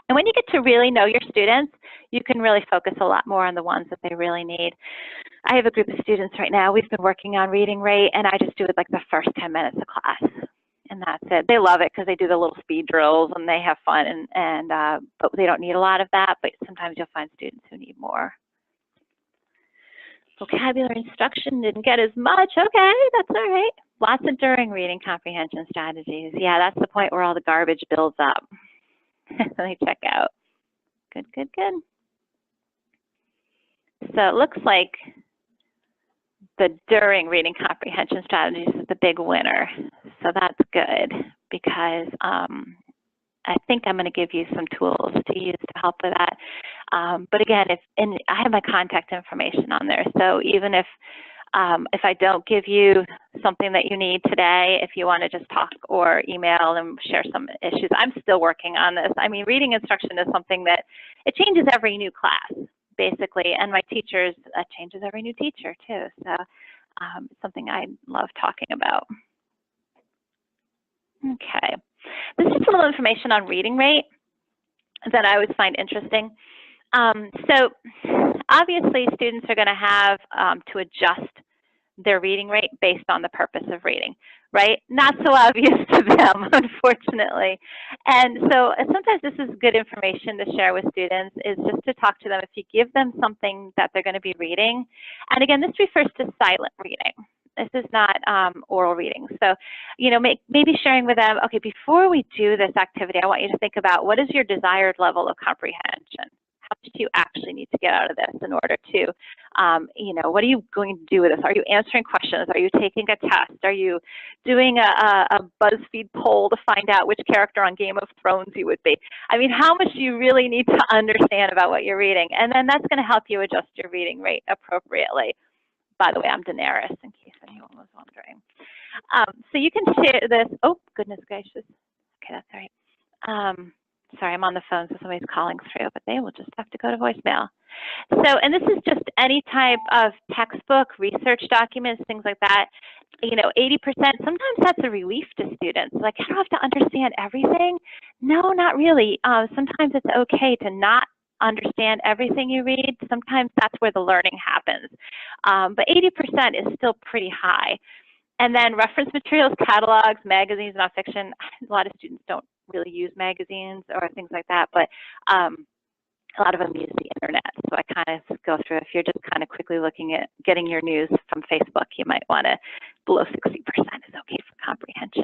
And when you get to really know your students, you can really focus a lot more on the ones that they really need. I have a group of students right now. We've been working on reading rate, and I just do it like the first 10 minutes of class. And that's it. They love it because they do the little speed drills and they have fun, but they don't need a lot of that, but sometimes you'll find students who need more. Vocabulary instruction didn't get as much. Okay, that's all right. Lots of during reading comprehension strategies. Yeah, that's the point where all the garbage builds up. Let me check out. Good, good, good. So it looks like the during reading comprehension strategies is the big winner. So that's good because I think I'm going to give you some tools to use to help with that. But again, I have my contact information on there. So even if I don't give you something that you need today, if you want to just talk or email and share some issues, I'm still working on this. I mean, reading instruction is something that it changes every new class, basically, and my teachers, changes every new teacher too. So it's something I love talking about. Okay, this is a little information on reading rate that I always find interesting. So obviously students are going to have to adjust their reading rate based on the purpose of reading, right? Not so obvious to them, unfortunately. And so sometimes this is good information to share with students, is just to talk to them if you give them something that they're going to be reading. And again, this refers to silent reading. This is not oral reading. So, you know, maybe sharing with them, okay, before we do this activity, I want you to think about what is your desired level of comprehension? How much do you actually need to get out of this in order to, you know, what are you going to do with this? Are you answering questions? Are you taking a test? Are you doing a BuzzFeed poll to find out which character on Game of Thrones you would be? I mean, how much do you really need to understand about what you're reading? And then that's going to help you adjust your reading rate appropriately. By the way, I'm Daenerys, in case anyone was wondering. So you can share this. Oh, goodness gracious. Okay, that's all right. Sorry, I'm on the phone, so somebody's calling through, but they will just have to go to voicemail. So, and this is just any type of textbook, research documents, things like that. You know, 80%, sometimes that's a relief to students. Like, I don't have to understand everything. No, not really. Sometimes it's okay to not understand everything you read. Sometimes that's where the learning happens. But 80% is still pretty high. And then reference materials, catalogs, magazines, nonfiction. A lot of students don't really use magazines or things like that, but a lot of them use the internet. So I kind of go through, if you're just kind of quickly looking at getting your news from Facebook, you might want to, below 60% is okay for comprehension.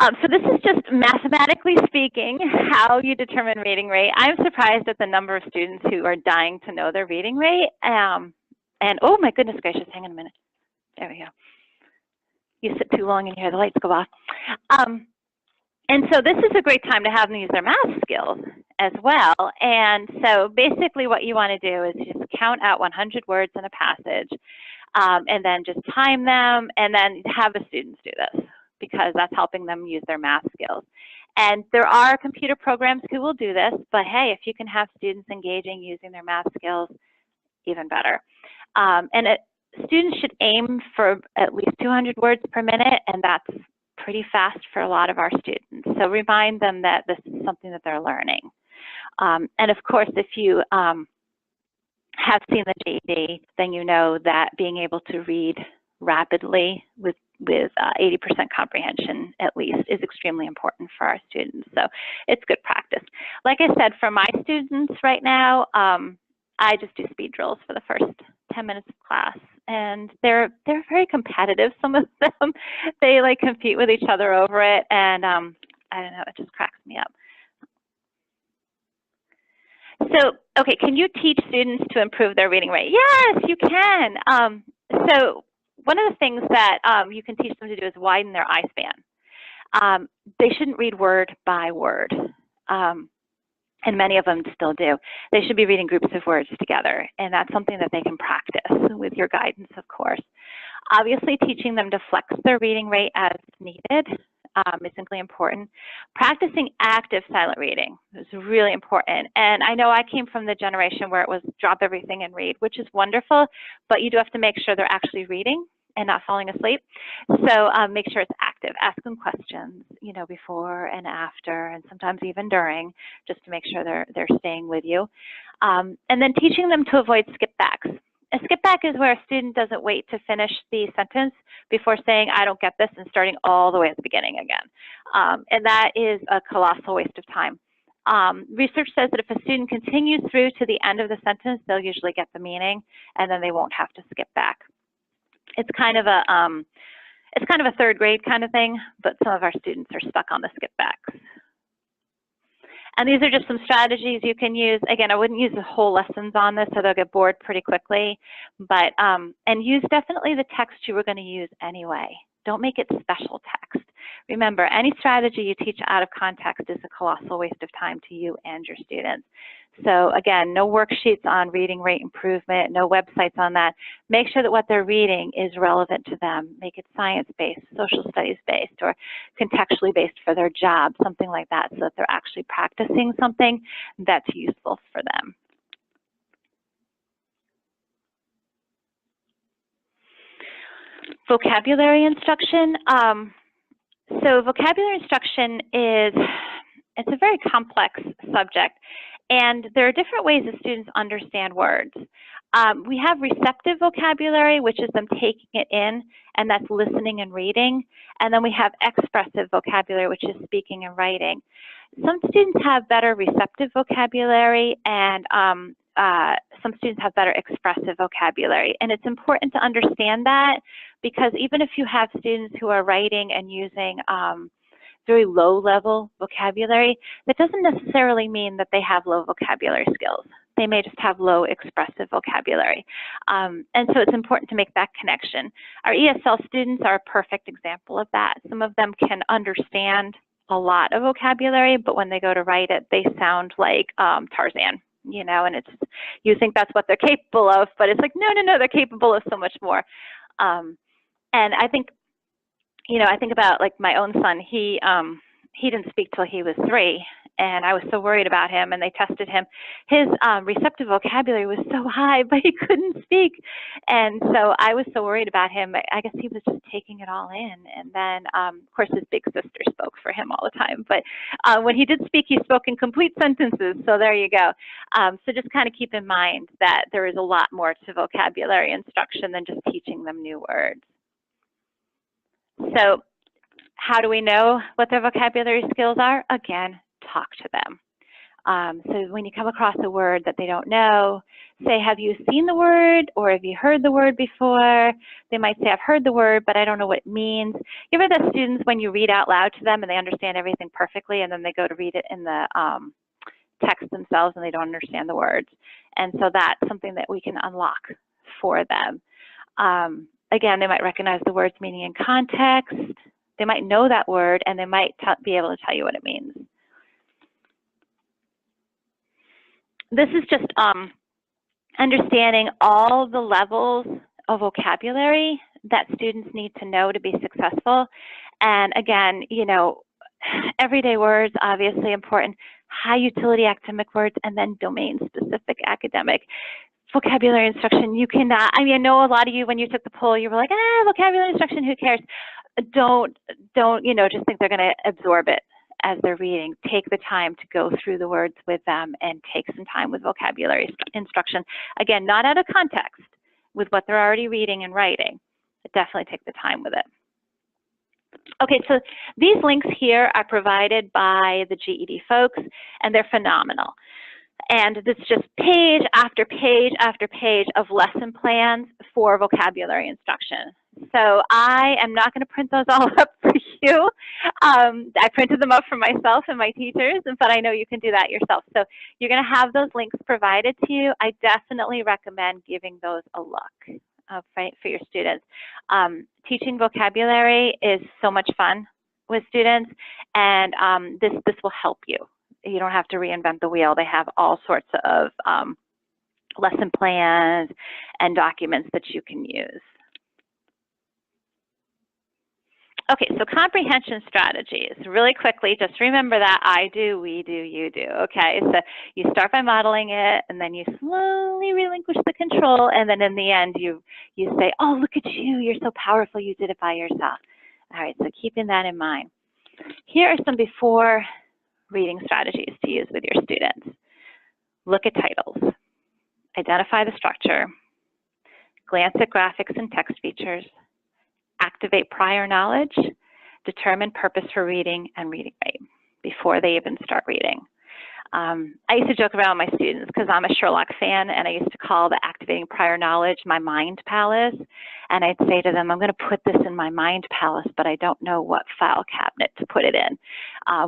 So this is just mathematically speaking, how you determine reading rate. I'm surprised at the number of students who are dying to know their reading rate. And oh my goodness gracious, hang on a minute. There we go. You sit too long in here, the lights go off. And so this is a great time to have them use their math skills as well. And so basically what you want to do is just count out 100 words in a passage, and then just time them, and then have the students do this, because that's helping them use their math skills. And there are computer programs who will do this, but hey, if you can have students engaging using their math skills, even better. Students should aim for at least 200 words per minute, and that's pretty fast for a lot of our students. So remind them that this is something that they're learning. And of course, if you have seen the GED, then you know that being able to read rapidly with 80% comprehension at least is extremely important for our students. So it's good practice. Like I said, for my students right now, I just do speed drills for the first 10 minutes of class, and they're very competitive. Some of them, they like compete with each other over it, and I don't know, it just cracks me up. So, okay, can you teach students to improve their reading rate? Yes, you can. So one of the things that you can teach them to do is widen their eye span. They shouldn't read word by word. And many of them still do. They should be reading groups of words together, and that's something that they can practice with your guidance, of course. Obviously, teaching them to flex their reading rate as needed is simply important. Practicing active silent reading is really important. And I know I came from the generation where it was drop everything and read, which is wonderful, but you do have to make sure they're actually reading and not falling asleep. So make sure it's active. Ask them questions, you know, before and after, and sometimes even during, just to make sure they're staying with you. And then teaching them to avoid skip backs. A skip back is where a student doesn't wait to finish the sentence before saying, I don't get this, and starting all the way at the beginning again. And that is a colossal waste of time. Research says that if a student continues through to the end of the sentence, they'll usually get the meaning, and then they won't have to skip back. It's kind of a third grade kind of thing, but some of our students are stuck on the skip backs. And these are just some strategies you can use. Again, I wouldn't use the whole lessons on this, so they'll get bored pretty quickly. But and use definitely the text you were going to use anyway. Don't make it special text. Remember, any strategy you teach out of context is a colossal waste of time to you and your students. So again, no worksheets on reading rate improvement, no websites on that. Make sure that what they're reading is relevant to them. Make it science-based, social studies-based, or contextually based for their job, something like that, so that they're actually practicing something that's useful for them. Vocabulary instruction. So vocabulary instruction it's a very complex subject, and there are different ways that students understand words. We have receptive vocabulary, which is them taking it in, and that's listening and reading. And then we have expressive vocabulary, which is speaking and writing. Some students have better receptive vocabulary, and some students have better expressive vocabulary. And it's important to understand that, because even if you have students who are writing and using very low-level vocabulary, that doesn't necessarily mean that they have low vocabulary skills. They may just have low expressive vocabulary. And so it's important to make that connection. Our ESL students are a perfect example of that. Some of them can understand a lot of vocabulary, but when they go to write it, they sound like Tarzan, you know, and it's, you think that's what they're capable of, but it's like, no, no, no, they're capable of so much more. And I think, you know, I think about like my own son. He didn't speak till he was 3, and I was so worried about him, and they tested him. His receptive vocabulary was so high, but he couldn't speak. And so I was so worried about him. I guess he was just taking it all in. And then, of course, his big sister spoke for him all the time. But when he did speak, he spoke in complete sentences. So there you go. So just kind of keep in mind that there is a lot more to vocabulary instruction than just teaching them new words. So how do we know what their vocabulary skills are? Again, talk to them. So when you come across a word that they don't know, say, have you seen the word, or have you heard the word before? They might say, I've heard the word, but I don't know what it means. You ever the students when you read out loud to them and they understand everything perfectly, and then they go to read it in the text themselves and they don't understand the words? And so that's something that we can unlock for them. Again, they might recognize the word's meaning in context. They might know that word, and they might be able to tell you what it means. This is just understanding all the levels of vocabulary that students need to know to be successful. And again, you know, Everyday words, obviously important, high utility academic words, and then domain-specific academic. Vocabulary instruction, you cannot, I mean, I know a lot of you, when you took the poll, you were like, vocabulary instruction, who cares? Don't, just think they're gonna absorb it as they're reading. Take the time to go through the words with them and take some time with vocabulary instruction. Again, not out of context with what they're already reading and writing, but definitely take the time with it. Okay, so these links here are provided by the GED folks, and they're phenomenal. And this is just page after page after page of lesson plans for vocabulary instruction. So I am not going to print those all up for you. I printed them up for myself and my teachers, but I know you can do that yourself. So you're going to have those links provided to you. I definitely recommend giving those a look for your students. Teaching vocabulary is so much fun with students, and this will help you. You don't have to reinvent the wheel. They have all sorts of lesson plans and documents that you can use. Okay, so comprehension strategies. Really quickly, just remember that I do, we do, you do. Okay, so you start by modeling it, and then you slowly relinquish the control, and then in the end, you say, oh, look at you, you're so powerful, you did it by yourself. All right, so keeping that in mind. Here are some before reading strategies to use with your students. Look at titles. Identify the structure. Glance at graphics and text features. Activate prior knowledge, determine purpose for reading, and reading rate before they even start reading. I used to joke around with my students because I'm a Sherlock fan, and I used to call the activating prior knowledge my mind palace. And I'd say to them, I'm going to put this in my mind palace, but I don't know what file cabinet to put it in.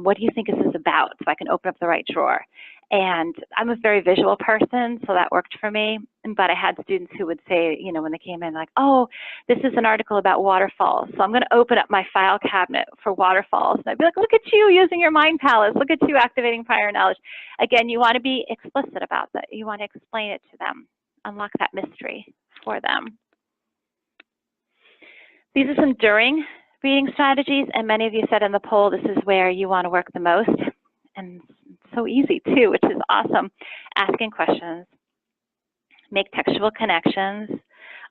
What do you think this is about, so I can open up the right drawer? And I'm a very visual person, so that worked for me. But I had students who would say, when they came in, like, oh, this is an article about waterfalls, so I'm going to open up my file cabinet for waterfalls. And I'd be like, look at you using your mind palace. Look at you activating prior knowledge. Again, you want to be explicit about that. You want to explain it to them, unlock that mystery for them. These are some during reading strategies, and many of you said in the poll this is where you want to work the most. And so easy too, which is awesome. Asking questions, make textual connections.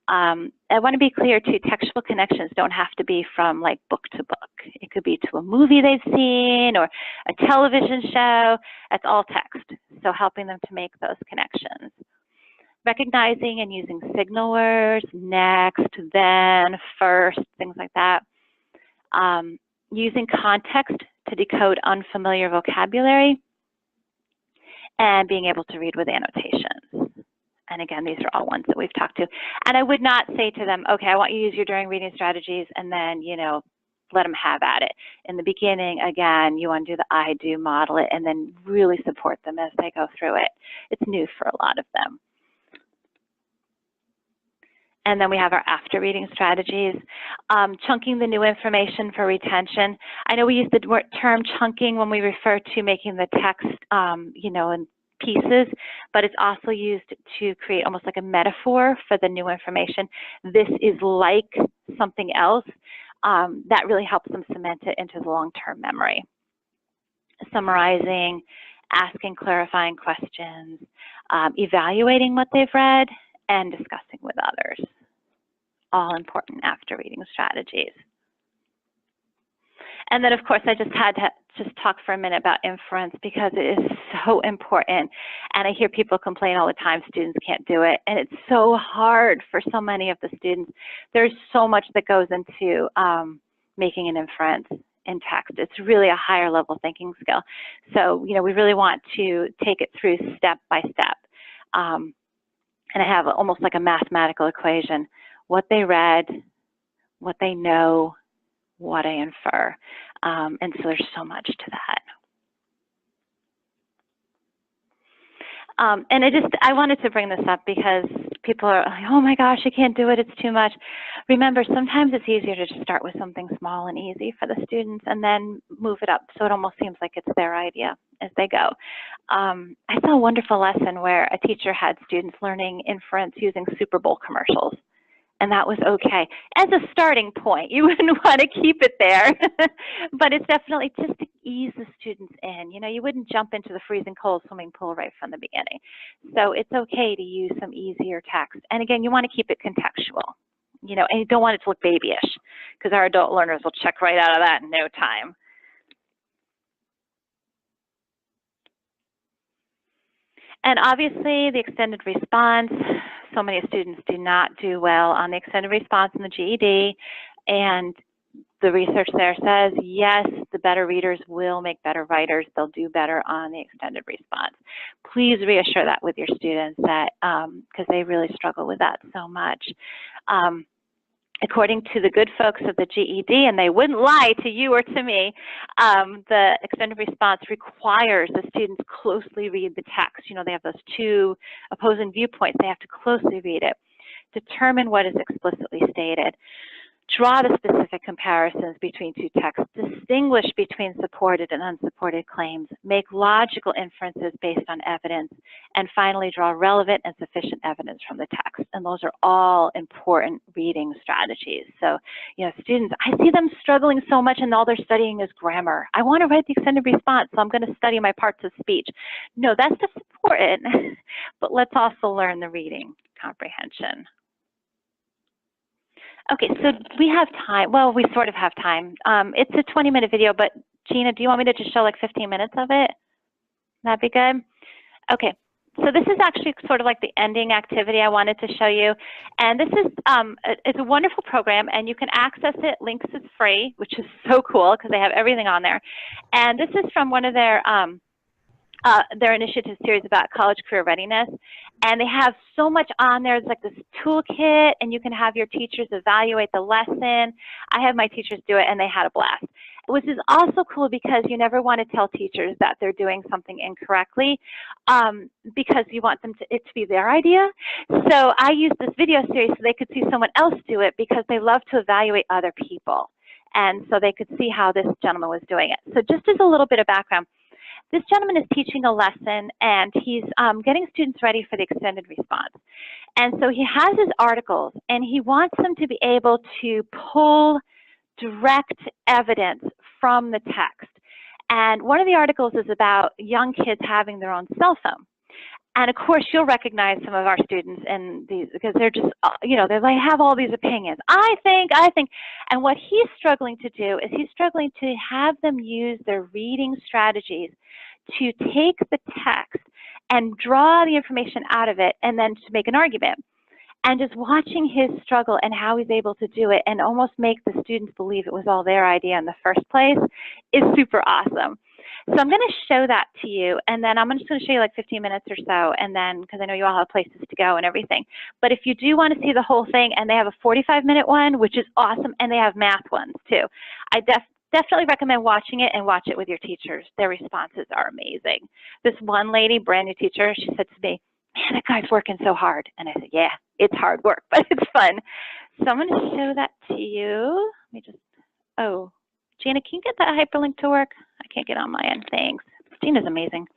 I want to be clear too, textual connections don't have to be from like book to book. It could be to a movie they've seen or a television show. That's all text. So helping them to make those connections. Recognizing and using signal words, next, then, first, things like that. Using context to decode unfamiliar vocabulary, and being able to read with annotations. And again, these are all ones that we've talked to. And I would not say to them, okay, I want you to use your during reading strategies, and then, let them have at it. In the beginning, again, you want to do the I do, model it, and then really support them as they go through it. It's new for a lot of them. And then we have our after reading strategies. Chunking the new information for retention. I know we use the term chunking when we refer to making the text, in pieces, but it's also used to create almost like a metaphor for the new information. This is like something else. That really helps them cement it into the long-term memory. Summarizing, asking clarifying questions, evaluating what they've read, and discussing with others. All important after reading strategies. And then, of course, I just had to talk for a minute about inference because it is so important. And I hear people complain all the time, students can't do it. And it's so hard for so many of the students. There's so much that goes into making an inference in text. It's really a higher level thinking skill. So, we really want to take it through step by step. And I have almost like a mathematical equation. What they read, what they know, what I infer. And so there's so much to that. And I wanted to bring this up because people are like, oh my gosh, I can't do it, it's too much. Remember, sometimes it's easier to just start with something small and easy for the students and then move it up so it almost seems like it's their idea as they go. I saw a wonderful lesson where a teacher had students learning inference using Super Bowl commercials. and that was okay. As a starting point, you wouldn't want to keep it there, but it's definitely just to ease the students in. You know, you wouldn't jump into the freezing cold swimming pool right from the beginning. So it's okay to use some easier text. And again, you want to keep it contextual, you know, and you don't want it to look babyish, because our adult learners will check right out of that in no time. And obviously, the extended response, so many students do not do well on the extended response in the GED, and the research there says, yes, the better readers will make better writers. They'll do better on the extended response. Please reassure that with your students, that because they really struggle with that so much. According to the good folks of the GED, and they wouldn't lie to you or to me, the extended response requires the students closely read the text. You know, they have those two opposing viewpoints. They have to closely read it, determine what is explicitly stated, draw the specific comparisons between two texts, distinguish between supported and unsupported claims, make logical inferences based on evidence, and finally draw relevant and sufficient evidence from the text. And those are all important reading strategies. So, you know, students, I see them struggling so much and all they're studying is grammar. I want to write the extended response, so I'm going to study my parts of speech. No, that's just important, but let's also learn the reading comprehension. Okay, so we have time. Well, we sort of have time. It's a 20-minute video, but Gina, do you want me to just show like 15 minutes of it? That'd be good? Okay, so this is actually sort of like the ending activity I wanted to show you. And this is, it's a wonderful program, and you can access it. Links is free, which is so cool because they have everything on there. And this is from one of their initiative series about college career readiness. And they have so much on there. It's like this toolkit, and you can have your teachers evaluate the lesson. I had my teachers do it, and they had a blast, which is also cool because you never want to tell teachers that they're doing something incorrectly because you want them it to be their idea. So I used this video series so they could see someone else do it because they love to evaluate other people. And so they could see how this gentleman was doing it. So just as a little bit of background, this gentleman is teaching a lesson, and he's getting students ready for the extended response. And so he has his articles, and he wants them to be able to pull direct evidence from the text. And one of the articles is about young kids having their own cell phone. And of course, you'll recognize some of our students in these because they're just, you know, they have all these opinions. I think. And what he's struggling to do is he's struggling to have them use their reading strategies to take the text and draw the information out of it and then to make an argument. And just watching his struggle and how he's able to do it and almost make the students believe it was all their idea in the first place is super awesome. So I'm going to show that to you, and then I'm just going to show you like 15 minutes or so, and then because I know you all have places to go and everything. But if you do want to see the whole thing, and they have a 45-minute one, which is awesome, and they have math ones too. I definitely recommend watching it and watch it with your teachers. Their responses are amazing. This one lady, brand new teacher, she said to me, "Man, that guy's working so hard." And I said, "Yeah, it's hard work, but it's fun." So I'm going to show that to you. Let me just, oh, Gina, can you get that hyperlink to work? I can't get on my end. Thanks. Gina's amazing.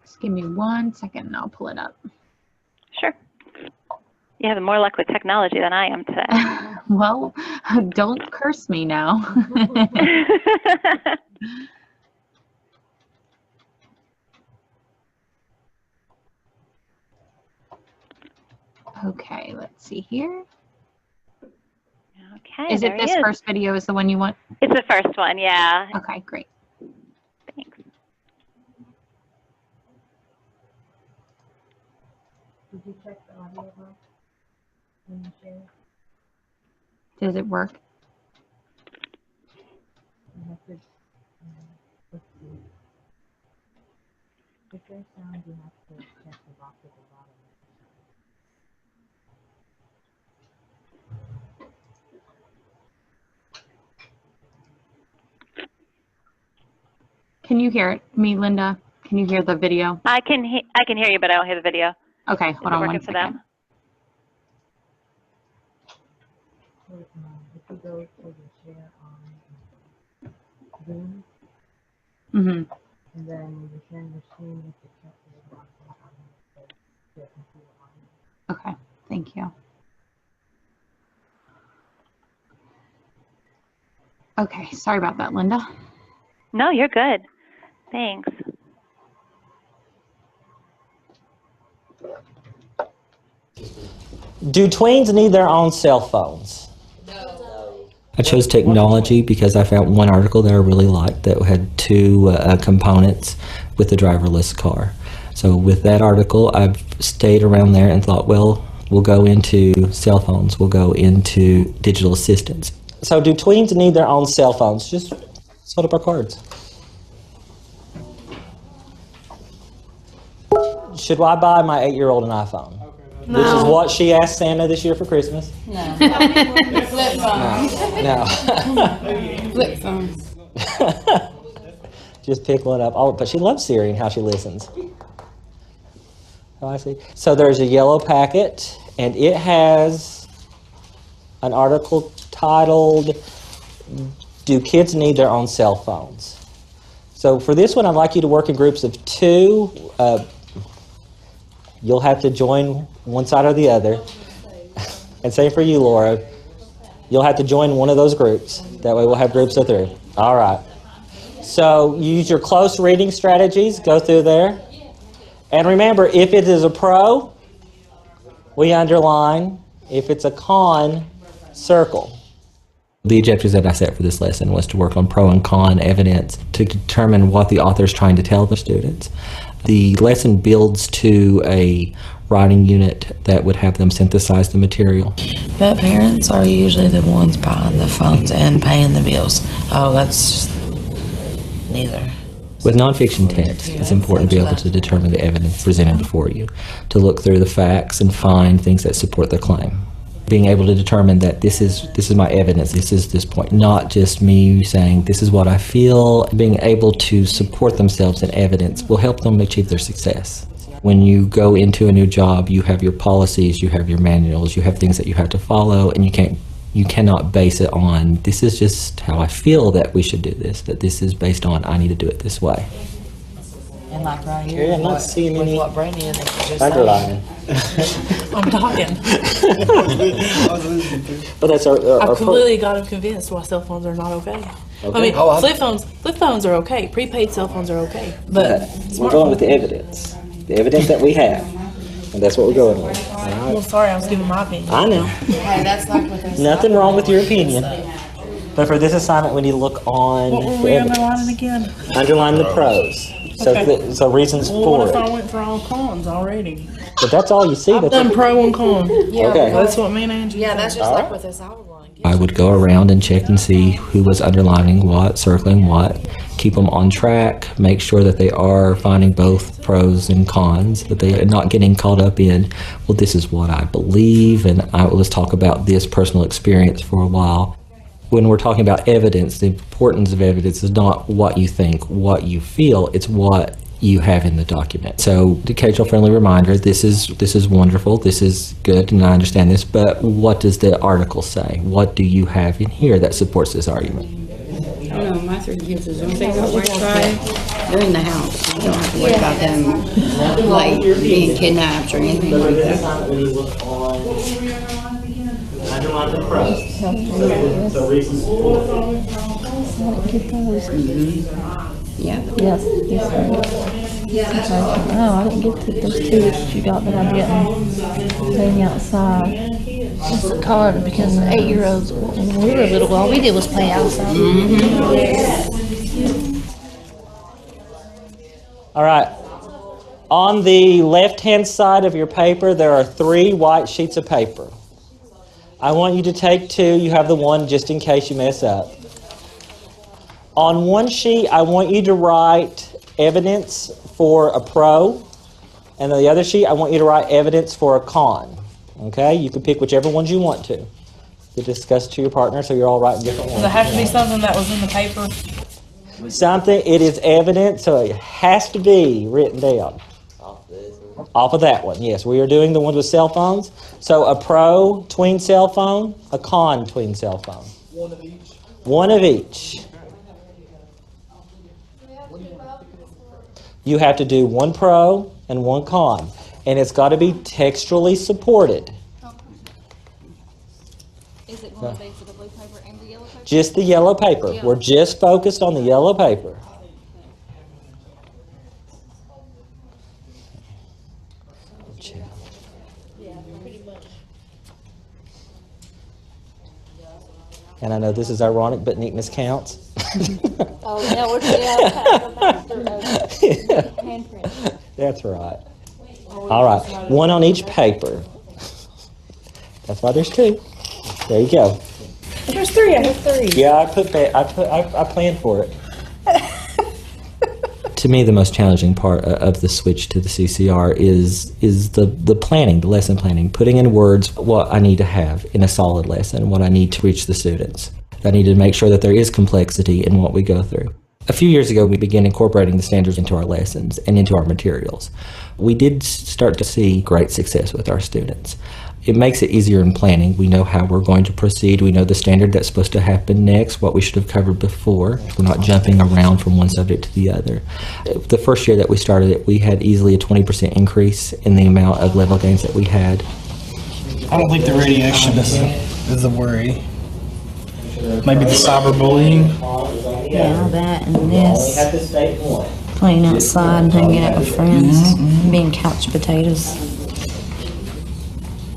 Just give me 1 second and I'll pull it up. Sure. You have more luck with technology than I am today. Well, don't curse me now. Okay, let's see here. Okay. Is it this first video is the one you want? It's the first one, yeah. Okay, great. Thanks. Did you check the audio box when you shared? Does it work? You have to, let's see. If there's sound, you have to check the box at the bottom. Can you hear me, Linda? Can you hear the video? I can hear you, but I don't hear the video. Okay, hold on 1 second. Them? If you go to the share on Zoom, Mm-hmm. and then when you're sharing the screen, you have to check the box Thank you. Okay, sorry about that, Lynda. No, you're good. Thanks. Do tweens need their own cell phones? I chose technology because I found one article that I really liked that had two components with the driverless car. So with that article, I've stayed around there and thought, well, we'll go into cell phones, we'll go into digital assistants. So do tweens need their own cell phones? Just hold up our cards. Should I buy my 8-year-old an iPhone? No. Which is what she asked Santa this year for Christmas. No. Flip phones. No. Flip phones. Just pick one up. Oh, but she loves Siri and how she listens. Oh, I see. So there's a yellow packet, and it has an article titled, "Do Kids Need Their Own Cell Phones?" So for this one, I'd like you to work in groups of 2. You'll have to join one side or the other. And same for you, Laura. You'll have to join one of those groups. That way we'll have groups of 3. All right. So use your close reading strategies. Go through there. And remember, if it is a pro, we underline. If it's a con, circle. The objectives that I set for this lesson was to work on pro and con evidence to determine what the author is trying to tell the students. The lesson builds to a writing unit that would have them synthesize the material. But parents are usually the ones buying the phones and paying the bills. Oh, that's neither. With nonfiction text, it's important to be able to determine the evidence presented before you, to look through the facts and find things that support the claim. Being able to determine that this is my evidence, this is this point, not just me saying this is what I feel. Being able to support themselves in evidence will help them achieve their success. When you go into a new job, you have your policies, you have your manuals, you have things that you have to follow, and you cannot base it on this is just how I feel that we should do this, that this is based on I need to do it this way. And like right here, Yeah, I'm not seeing any what Brandy is just underlining. I'm talking. But that's I completely got him convinced why cell phones are not okay. I mean, flip phones are okay. Prepaid cell phones are okay. But we're going with the evidence that we have, and that's what we're going with. All right. well, sorry, I was giving my opinion. I know. Hey, that's like what they Nothing wrong with your opinion. But for this assignment, we need to look on What were the we evidence. underlining again? Underline the pros. So, Okay. so reasons Well, for what if it. I went for all cons already? But that's all you see. I've That's done pro and con. Okay. That's what me and Angie Yeah, did. that's just like with this outline. I would go around and check and see who was underlining what, circling what, keep them on track, make sure that they are finding both pros and cons, that they are not getting caught up in, well, this is what I believe, and let's talk about this personal experience for a while. When we're talking about evidence, the importance of evidence is not what you think, what you feel, it's what you have in the document. So, occasional friendly reminder, this is wonderful, this is good, and I understand this, but what does the article say? What do you have in here that supports this argument? I don't know, my 3 kids, as long as they got Wi-Fi, they're in the house. You don't have to worry about them, like, being kidnapped or anything like that. Underline the pros. So reasons for Yeah. Yes, yes, okay. Oh, I didn't get to those 2 that you got that I didn't. Playing outside. It's hard because 8-year-olds, when we were little, all we did was play outside. All right. On the left-hand side of your paper, there are 3 white sheets of paper. I want you to take 2. You have the one just in case you mess up. On one sheet, I want you to write evidence for a pro, and on the other sheet, I want you to write evidence for a con. Okay? You can pick whichever ones you want to discuss to your partner, so you're all writing different ones. Does it have to be something that was in the paper? Something, it is evidence, so it has to be written down. Off of that one, yes. We are doing the ones with cell phones. So a pro tween cell phone, a con tween cell phone. One of each. One of each. You have to do one pro and one con. And it's got to be textually supported. want to for the blue paper and the yellow paper? Just the yellow paper. We're just focused on the yellow paper. And I know this is ironic, but neatness counts. Oh, yeah, we're handprint. That's right. All right, one on each paper. That's why there's two. There you go. There's three. I have three. Yeah, I planned for it. To me, the most challenging part of the switch to the CCR is the planning, the lesson planning, putting in words what I need to have in a solid lesson, what I need to reach the students. I need to make sure that there is complexity in what we go through. A few years ago, we began incorporating the standards into our lessons and into our materials. We did start to see great success with our students. It makes it easier in planning. We know how we're going to proceed. We know the standard that's supposed to happen next, what we should have covered before. We're not jumping around from one subject to the other. The first year that we started it, we had easily a 20% increase in the amount of level gains that we had. I don't think the radiation is a worry. Maybe the cyberbullying. Yeah, that and this. Playing outside and hanging out with friends, being couch potatoes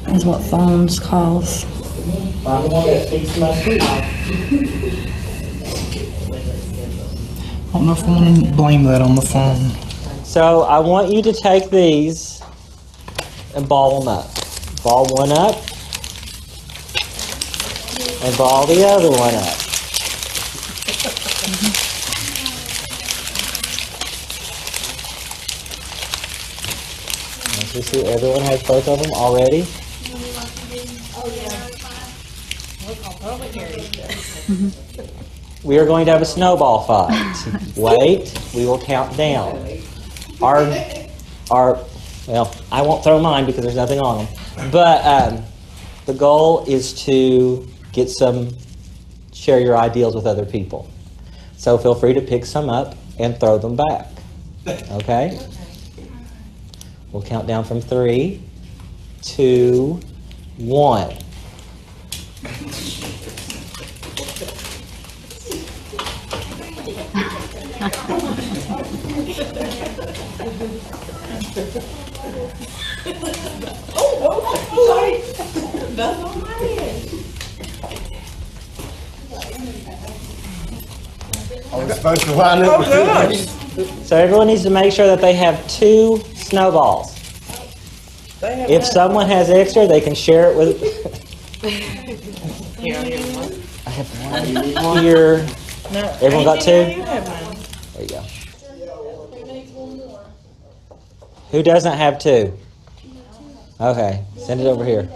is what phones cause. I don't know if I want to blame that on the phone. So I want you to take these and ball them up. Ball one up and ball the other one up. You see everyone has both of them already? We are going to have a snowball fight. Wait, we will count down. Well, I won't throw mine because there's nothing on them. But the goal is to share your ideals with other people. So feel free to pick some up and throw them back. Okay? We'll count down from 3, 2, 1. So everyone needs to make sure that they have 2 snowballs. If someone has extra, they can share it with. I have one here. Everyone got 2? There you go. Who doesn't have 2? Okay, send it over here.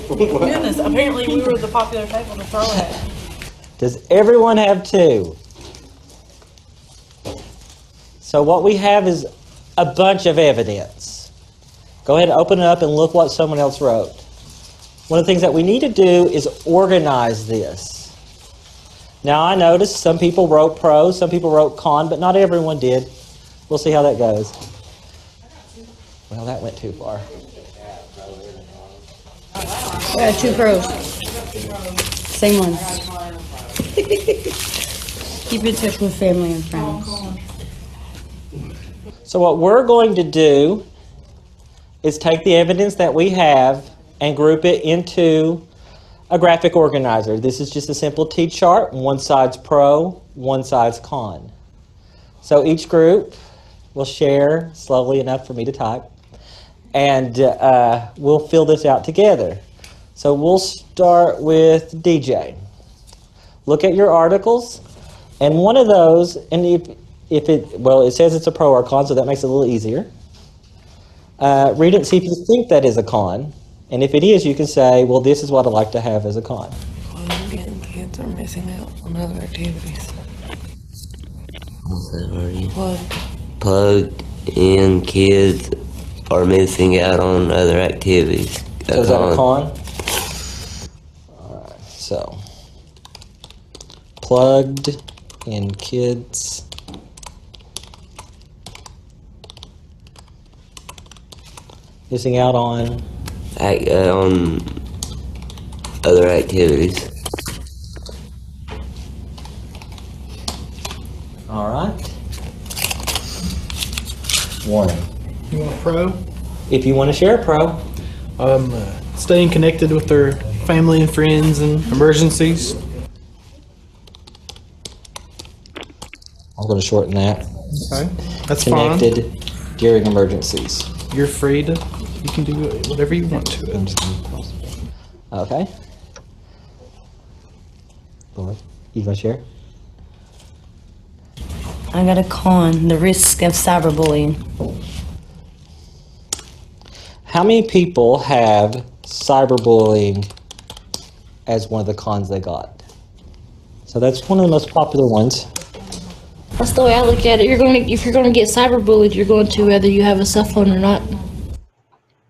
Goodness, apparently we were the popular table to throw at. Does everyone have 2? So what we have is a bunch of evidence. Go ahead and open it up and look what someone else wrote. One of the things that we need to do is organize this. Now I noticed some people wrote pro, some people wrote con, but not everyone did. We'll see how that goes. Well, that went too far. Yeah, 2 pros. Same ones. Keep in touch with family and friends. So what we're going to do is take the evidence that we have and group it into a graphic organizer. This is just a simple T-chart. One side's pro, one side's con. So each group will share slowly enough for me to type, and we'll fill this out together. So we'll start with DJ. Look at your articles, and one of those, and it says it's a pro or con, so that makes it a little easier. Read it and see if you think that is a con. And if it is, you can say, well, this is what I'd like to have as a con. Kids are missing out on other activities. Plugged in kids are missing out on other activities. So is that a con? Alright, so plugged in kids missing out on other activities. All right. 1. You want a pro? If you want to share a pro. Staying connected with their family and friends in emergencies. I'm going to shorten that. Okay, that's connected fine. During emergencies. You're free to, you can do whatever you want to it. Okay. Laura, you want to share? I got a con, the risk of cyberbullying. How many people have cyberbullying as one of the cons they got? So that's one of the most popular ones. That's the way I look at it. If you're gonna get cyberbullied, you're going to whether you have a cell phone or not.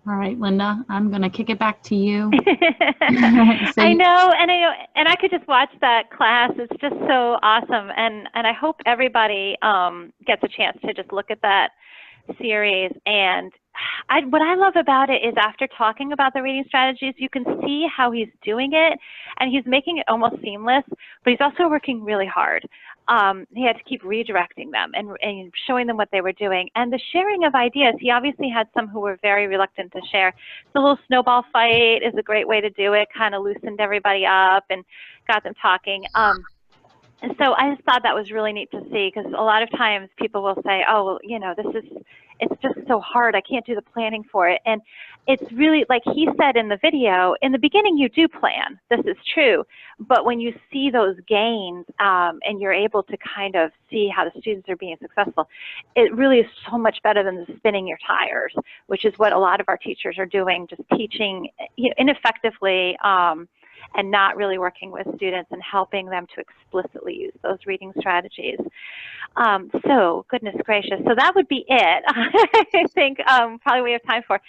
All right, Lynda, I'm going to kick it back to you. I know, and I could just watch that class. It's just so awesome, and I hope everybody gets a chance to just look at that series. And what I love about it is after talking about the reading strategies, you can see how he's doing it, and he's making it almost seamless, but he's also working really hard. He had to keep redirecting them and showing them what they were doing. And the sharing of ideas, he obviously had some who were very reluctant to share. The little snowball fight is a great way to do it, kind of loosened everybody up and got them talking. And so I just thought that was really neat to see, because a lot of times people will say, oh, well, you know, it's just so hard. I can't do the planning for it. And it's really, like he said in the video, in the beginning you do plan. This is true. But when you see those gains and you're able to kind of see how the students are being successful, it really is so much better than the spinning your tires, which is what a lot of our teachers are doing, just teaching ineffectively and not really working with students and helping them to explicitly use those reading strategies. So goodness gracious, so that would be it. I think probably we have time for.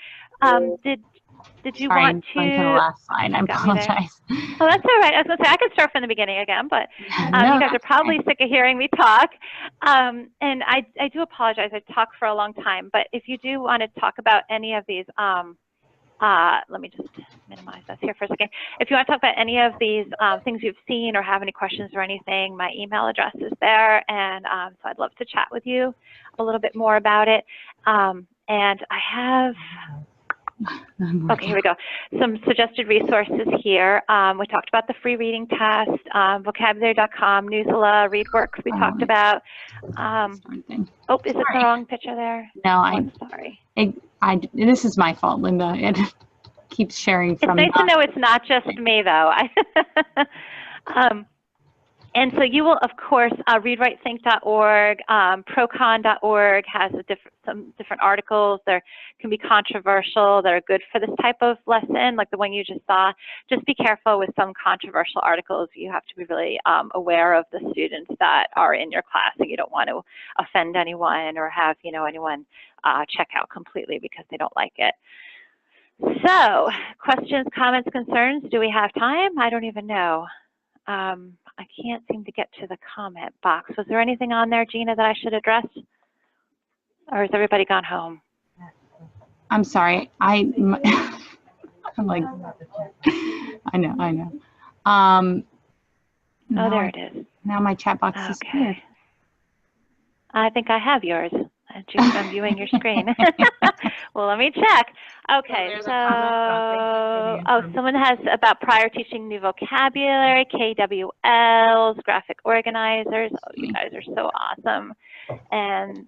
Did you want to? Sorry, to the last slide. I apologize. Oh, that's all right. I was going to say I could start from the beginning again, but no, you guys are probably sick of hearing me talk. And I do apologize. I talked for a long time, but if you do want to talk about any of these, let me just minimize this here for a second. If you want to talk about any of these things you've seen or have any questions or anything, my email address is there, and so I'd love to chat with you a little bit more about it. And I have, okay, here we go. Some suggested resources here. We talked about the free reading test, vocabulary.com, Newsela, ReadWorks we talked about. Oh, is it the wrong picture there? No, I'm sorry. This is my fault, Lynda. It keeps sharing from. It's nice to know it's not just me, though. And so you will, of course, readwritethink.org, procon.org has some different articles. There can be controversial that are good for this type of lesson, like the one you just saw. Just be careful with some controversial articles. You have to be really aware of the students that are in your class, and you don't want to offend anyone or have anyone check out completely because they don't like it. So, questions, comments, concerns? Do we have time? I don't even know. I can't seem to get to the comment box. Was there anything on there, Gina, that I should address? Or has everybody gone home? I'm sorry. I'm like, I know. Oh, there it is. Now my chat box is clear. I think I have yours. I'm viewing your screen. Well, let me check. Okay, so someone has about prior teaching new vocabulary, KWLs, graphic organizers. Oh, you guys are so awesome. And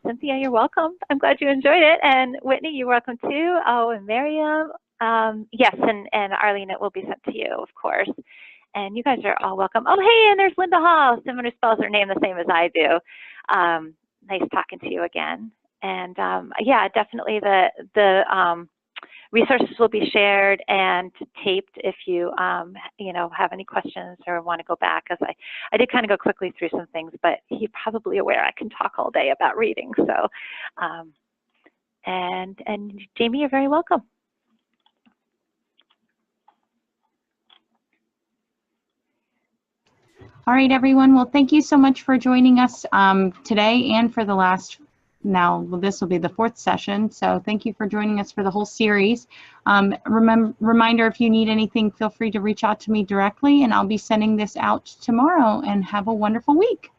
Cynthia, you're welcome. I'm glad you enjoyed it. And Whitney, you're welcome too. Oh, and Miriam. Yes, and Arlene, it will be sent to you, of course. And you guys are all welcome. Oh, hey, and there's Lynda Hall. Someone who spells her name the same as I do. Nice talking to you again. And yeah, definitely the resources will be shared and taped if you have any questions or want to go back. As I did kind of go quickly through some things, but you're probably aware I can talk all day about reading. So, and Jamie, you're very welcome. All right, everyone. Well, thank you so much for joining us today and for the last now this will be the 4th session. So thank you for joining us for the whole series. Reminder, if you need anything, feel free to reach out to me directly, and I'll be sending this out tomorrow. And have a wonderful week.